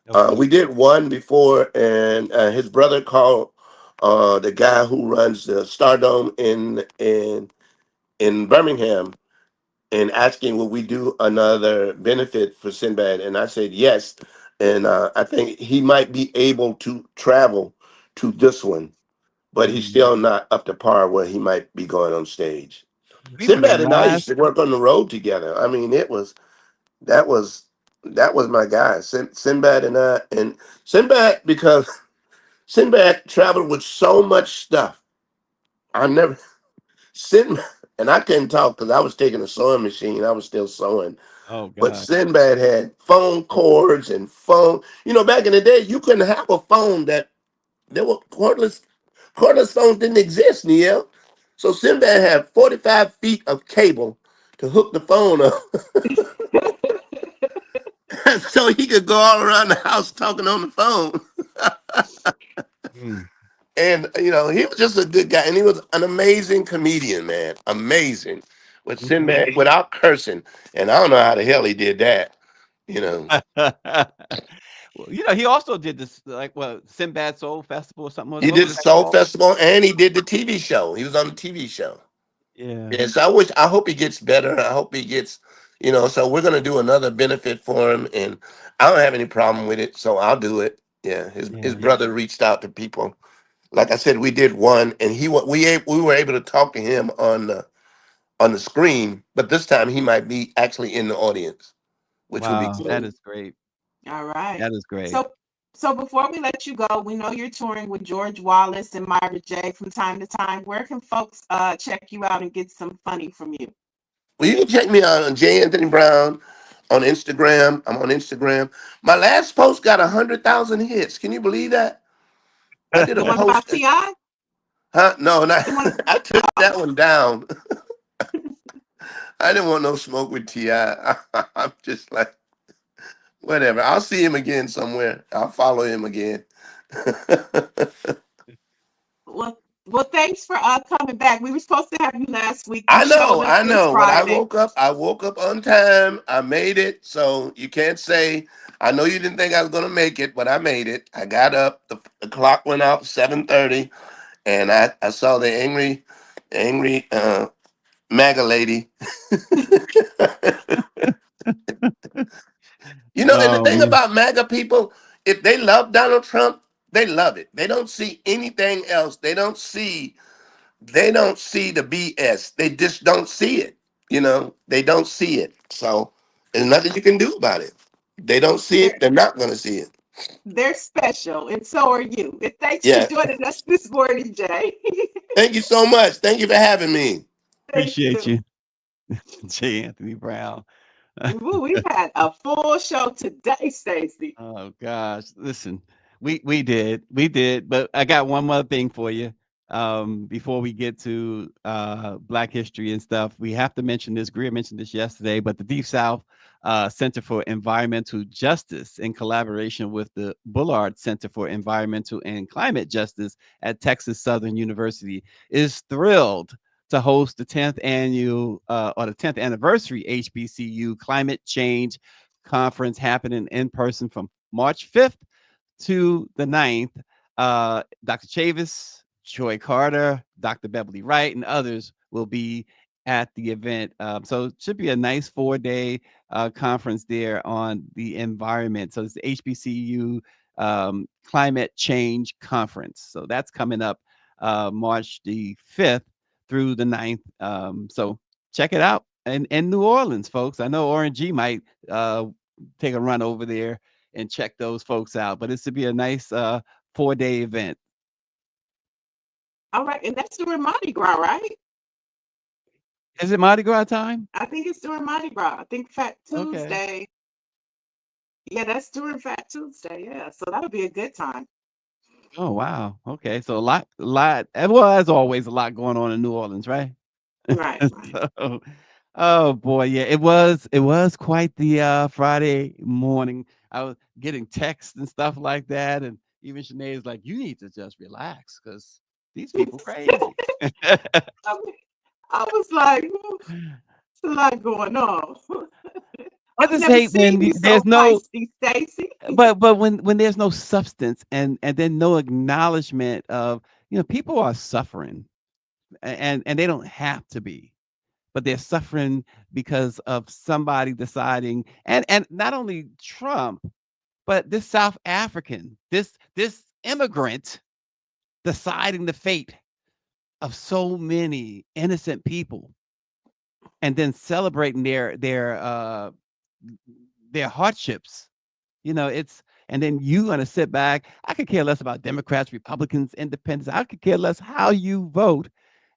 Okay. We did one before, and his brother called the guy who runs the Stardome in Birmingham and asking would we do another benefit for Sinbad, and I said yes, and I think he might be able to travel to this one, but he's still not up to par where he might be going on stage. We were the Sinbad and I used last. to work on the road together. I mean, that was that was my guy. Sinbad and I, and Sinbad, because Sinbad traveled with so much stuff. I never Sinbad, and I couldn't talk because I was taking a sewing machine. I was still sewing. Oh But God. Sinbad had phone cords and phone. Back in the day, you couldn't have a phone that there were cordless. Cordless phones didn't exist, Neil. So Sinbad had 45 feet of cable to hook the phone up, so he could go all around the house talking on the phone. Mm. And he was just a good guy, and he was an amazing comedian, man, amazing. With Okay. Sinbad, without cursing, and I don't know how the hell he did that. You know, Well, he also did this, like, Sinbad Soul Festival or something. he What did was the that Soul called? Festival, and he did the TV show. He was on the TV show. Yeah. Yes, I hope he gets better. I hope he gets, so we're gonna do another benefit for him, and I don't have any problem with it, so I'll do it. Yeah, his Yeah. brother reached out to people. Like I said, we did one, and we were able to talk to him on the screen, but this time he might be actually in the audience, which would be Wow, that cool. is great. All right. That is great. So before we let you go, we know you're touring with George Wallace and Myra J from time to time. Where can folks check you out and get some funny from you? Well, you can check me out on J. Anthony Brown on Instagram. I'm on Instagram. My last post got 100,000 hits. Can you believe that? I did a The one about post. T.I.? Huh? No, not. The one I took that one down. I didn't want no smoke with Ti. I'm just like, whatever. I'll see him again somewhere. I'll follow him again. well, thanks for coming back. We were supposed to have you last week. You showed up I this know. But I Friday. woke up. I woke up on time. I made it. So you can't say. I know you didn't think I was gonna make it, but I made it. I got up. The clock went off 7:30, and I saw the angry MAGA lady. And the Oh thing man. about MAGA people, if they love Donald Trump, they love it. They don't see anything else. They don't see they don't see the BS. They just don't see it. They don't see it. So there's nothing you can do about it. They don't see it. They're not going to see it. They're special, and so are you. And thanks for Yeah. joining us this morning, Jay. Thank you so much. Thank you for having me. Thank Appreciate you. you, J. Anthony Brown. Ooh, we've had a full show today, Stacey. Oh gosh, listen, we did, but I got one more thing for you. Before we get to Black history and stuff, we have to mention this. Greer mentioned this yesterday, but the Deep South Center for Environmental Justice, in collaboration with the Bullard Center for Environmental and Climate Justice at Texas Southern University, is thrilled to host the 10th annual or the 10th anniversary HBCU Climate Change Conference, happening in person from March 5th to the 9th. Dr. Chavis, Joy Carter, Dr. Beverly Wright, and others will be at the event. So it should be a nice 4-day conference there on the environment. So it's the HBCU Climate Change Conference. So that's coming up March the 5th through the 9th. So check it out. And in New Orleans, folks. I know Orange G might take a run over there and check those folks out. But it's to be a nice 4-day event. All right, and that's during Mardi Gras, right? Is it Mardi Gras time? I think it's during Mardi Gras. I think Fat Okay. Tuesday. Yeah, that's during Fat Tuesday. Yeah, so that'll be a good time. Oh wow. Okay. So a lot. Well, as always, a lot going on in New Orleans, right? Right, right. So, oh boy, yeah, it was quite the Friday morning. I was getting texts and stuff like that, and even Sinead's like, "You need to just relax because these people crazy." I mean, I was like, "Ooh, it's a lot going on." I I've just never hate seen when you there's so no, feisty, Stacy. but when there's no substance and then no acknowledgement of, people are suffering, and they don't have to be, but they're suffering because of somebody deciding, and not only Trump, but this South African, this immigrant deciding the fate of so many innocent people, and then celebrating their hardships. It's, and then you gonna sit back. I could care less about Democrats, Republicans, Independents. I could care less how you vote,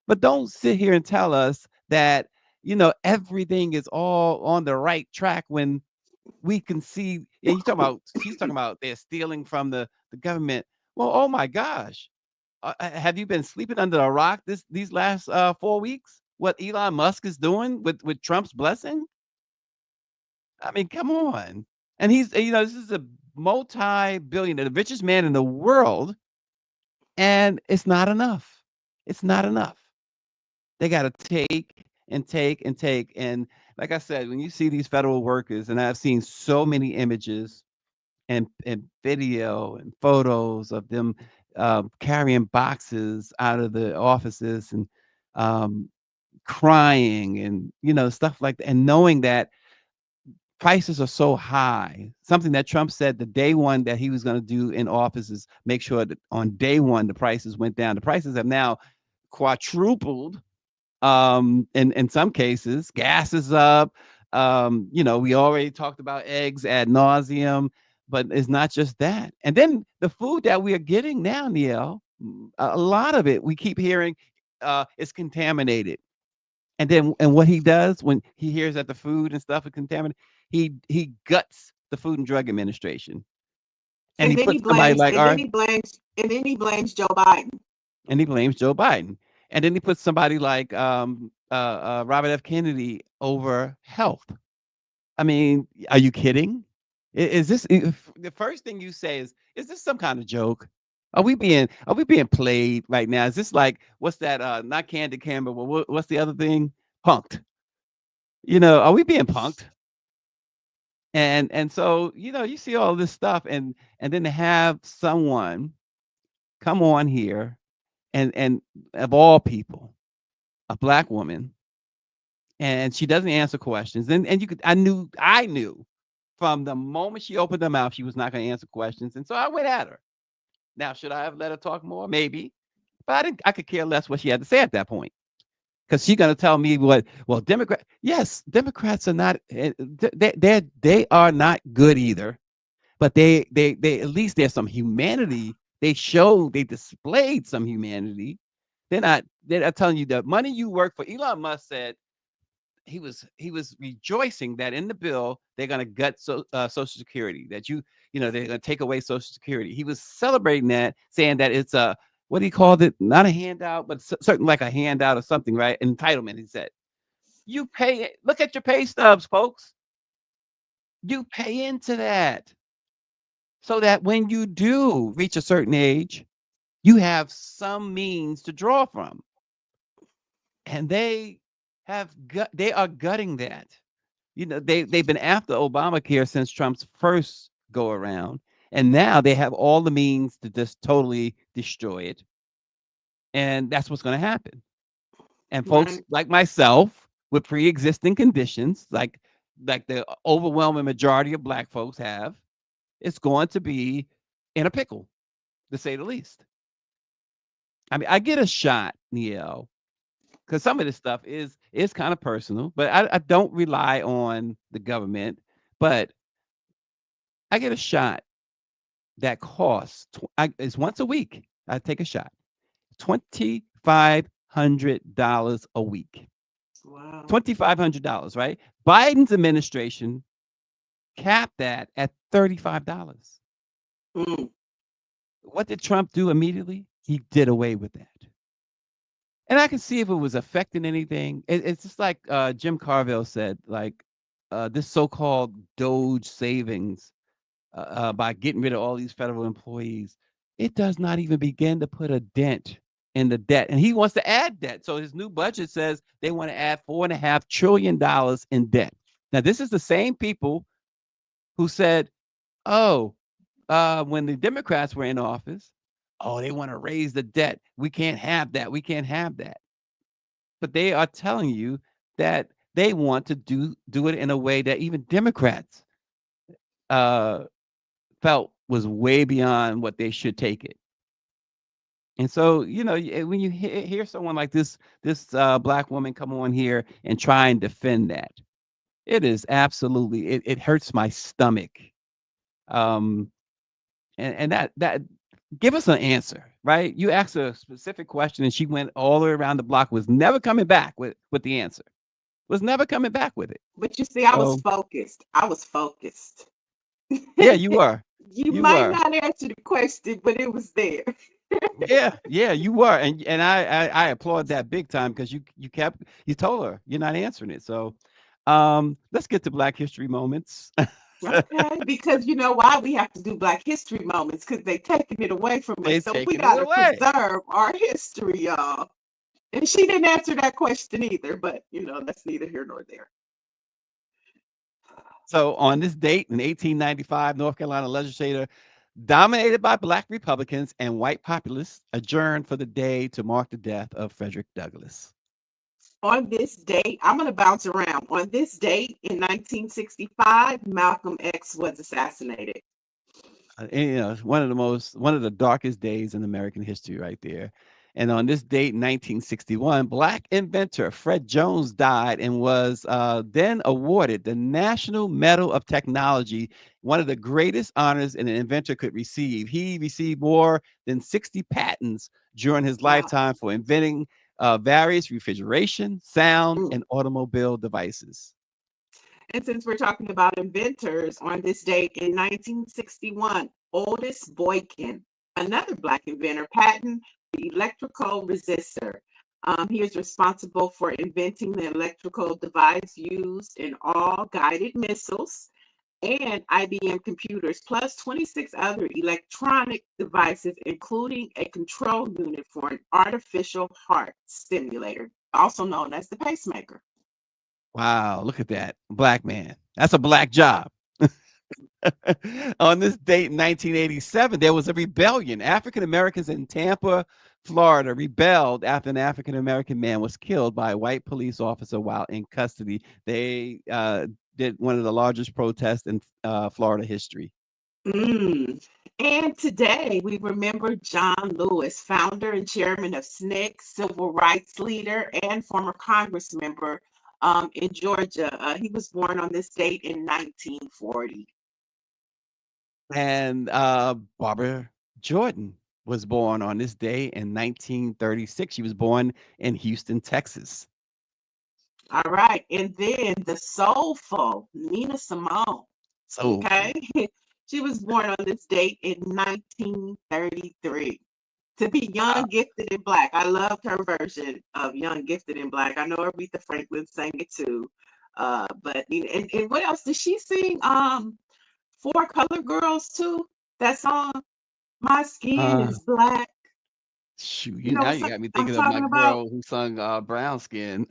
but don't sit here and tell us that everything is all on the right track when we can see. Yeah, she's talking about they're stealing from the government. Well, oh my gosh, have you been sleeping under a rock these last 4 weeks? What Elon Musk is doing with Trump's blessing? I mean, come on. And he's, this is a multi-billionaire, the richest man in the world, and it's not enough. It's not enough. They got to take and take and take. And like I said, when you see these federal workers, and I've seen so many images and video and photos of them carrying boxes out of the offices and um, crying and stuff like that, and knowing that prices are so high. Something that Trump said the day one that he was going to do in office is make sure that on day one the prices went down. The prices have now quadrupled. In some cases, gas is up. We already talked about eggs ad nauseum, but it's not just that. And then the food that we are getting now, Neil, a lot of it we keep hearing is contaminated. And what he does when he hears that the food and stuff is contaminated, he guts the Food and Drug Administration, and And he then he puts somebody blames, like and then he blames, and then he blames Joe Biden. and he blames Joe Biden, and then he puts somebody like Robert F. Kennedy over health. I mean, are you kidding? Is this the first thing you say is this some kind of joke? Are we being played right now? Is this like what's that? Not Candy Camber, but what's the other thing? Punked. Are we being punked? And so you see all this stuff, and then to have someone come on here and of all people, a black woman, and she doesn't answer questions, and I knew from the moment she opened her mouth she was not going to answer questions, and so I went at her. Now, should I have let her talk more? Maybe, But I could care less what she had to say at that point. Because she's going to tell me yes, Democrats are not, they are not good either, but they at least there's some humanity. They displayed some humanity. They're not telling you the money you work for. Elon Musk said he was rejoicing that in the bill they're going to gut Social Security, that they're going to take away Social Security. He was celebrating that, saying that it's a, what he called it, not a handout, but certain like a handout or something, right? Entitlement. He said, you pay it. Look at your pay stubs, folks. You pay into that so that when you do reach a certain age, you have some means to draw from. And they are gutting that. They've been after Obamacare since Trump's first go around, and now they have all the means to just totally destroy it. And that's what's going to happen. And folks like myself with pre-existing conditions, like the overwhelming majority of Black folks have, it's going to be in a pickle, to say the least. I mean, I get a shot, Niel, because some of this stuff is kind of personal, but I don't rely on the government. But I get a shot that costs, it's once a week. I take a shot, $2,500 a week. Wow. $2,500, right? Biden's administration capped that at $35. What did Trump do immediately? He did away with that. And I can see if it was affecting anything. It's just like Jim Carville said, like this so-called Doge savings by getting rid of all these federal employees, it does not even begin to put a dent in the debt. And he wants to add debt. So his new budget says they want to add $4.5 trillion in debt. Now, this is the same people who said, when the Democrats were in office, they want to raise the debt. We can't have that. We can't have that. But they are telling you that they want to do it in a way that even Democrats felt was way beyond what they should take it. And so, when you hear someone like this Black woman come on here and try and defend that, it is absolutely, it hurts my stomach. And that give us an answer, right? You asked a specific question and she went all the way around the block, was never coming back with the answer. Was never coming back with it. But you see, I was focused. Yeah, you were. You might not answer the question, but it was there. Yeah, you were, and I applaud that big time, because you told her you're not answering it. So, let's get to Black History Moments. Okay, because you know why we have to do Black History Moments, because they're taking it away from us. So we gotta preserve our history, y'all. And she didn't answer that question either, but that's neither here nor there. So on this date in 1895, North Carolina legislature, dominated by Black Republicans and white populists, adjourned for the day to mark the death of Frederick Douglass. On this date, I'm going to bounce around. On this date in 1965, Malcolm X was assassinated. One of the darkest days in American history right there. And on this date in 1961, Black inventor Fred Jones died and was then awarded the National Medal of Technology, one of the greatest honors an inventor could receive. He received more than 60 patents during his lifetime for inventing various refrigeration, sound, and automobile devices. And since we're talking about inventors, on this date in 1961, Otis Boykin, another Black inventor, patented the electrical resistor. He is responsible for inventing the electrical device used in all guided missiles and IBM computers, plus 26 other electronic devices, including a control unit for an artificial heart stimulator, also known as the pacemaker. Wow, look at that. Black man. That's a Black job. On this date in 1987, there was a rebellion. African Americans in Tampa, Florida, rebelled after an African American man was killed by a white police officer while in custody. They did one of the largest protests in Florida history. And today we remember John Lewis, founder and chairman of SNCC, civil rights leader, and former Congress member in Georgia. He was born on this date in 1940. And Barbara Jordan was born on this day in 1936. She was born in Houston, Texas. All right. And then the soulful Nina Simone. So Okay. She was born on this date in 1933. To be young, gifted, and black. I loved her version of Young, Gifted, and Black. I know Aretha Franklin sang it too. But and what else did she sing? Four Color Girls too. That song, My Skin is Black. Shoot, You know now what you got me I'm thinking of my talking about? girl who sung Brown Skin.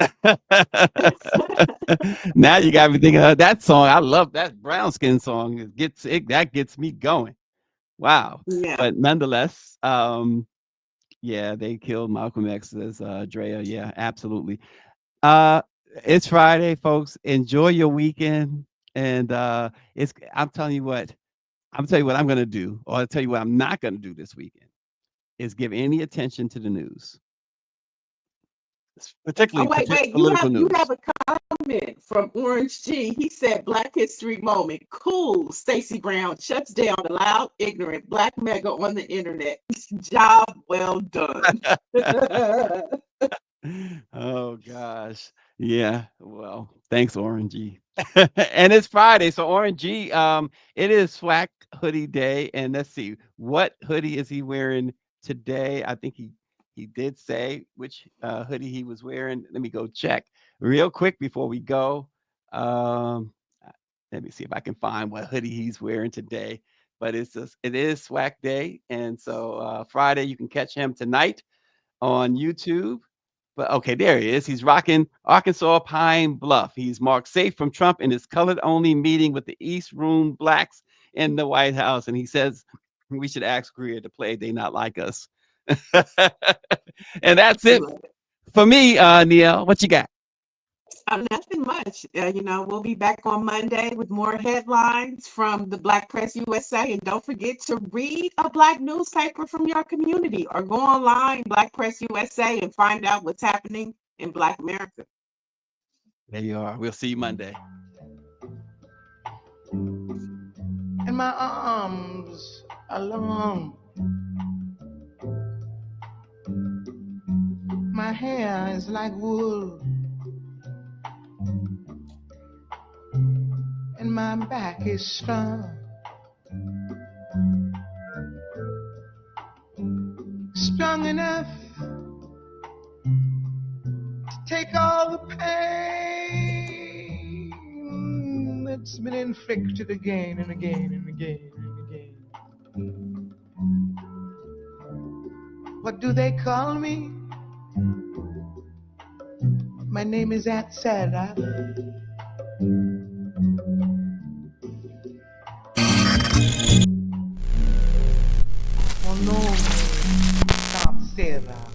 Now you got me thinking of that song. I love that Brown Skin song. That gets me going. Wow. Yeah. But nonetheless, yeah, they killed Malcolm X as Drea. Yeah, absolutely. It's Friday, folks. Enjoy your weekend. And I'm telling you what I'm gonna do, or I'll tell you what I'm not gonna do this weekend is give any attention to the news. Particularly Oh, wait. political You news. have a comment from Orange G. He said, Black History Moment. Cool. Stacey Brown shuts down the loud, ignorant Black mega on the internet. Job well done. Oh gosh. Yeah. Well, thanks, Orangey. And it's Friday, so Orangey, it is SWAC hoodie day, and let's see what hoodie is he wearing today. I think he did say which hoodie he was wearing. Let me go check real quick before we go. Let me see if I can find what hoodie he's wearing today. But it is SWAC day, and so Friday you can catch him tonight on YouTube. But okay, there he is. He's rocking Arkansas Pine Bluff. He's marked safe from Trump in his colored-only meeting with the East Room blacks in the White House. And he says we should ask Greer to play They Not Like Us. And that's it for me, Neil. What you got? Nothing much. We'll be back on Monday with more headlines from the Black Press USA. And don't forget to read a Black newspaper from your community or go online, Black Press USA, and find out what's happening in Black America. There you are. We'll see you Monday. And my arms are long. My hair is like wool. And my back is strong. Strong enough to take all the pain that's been inflicted again and again and again and again. What do they call me? My name is Aunt Sarah. Oh no, Aunt Sarah.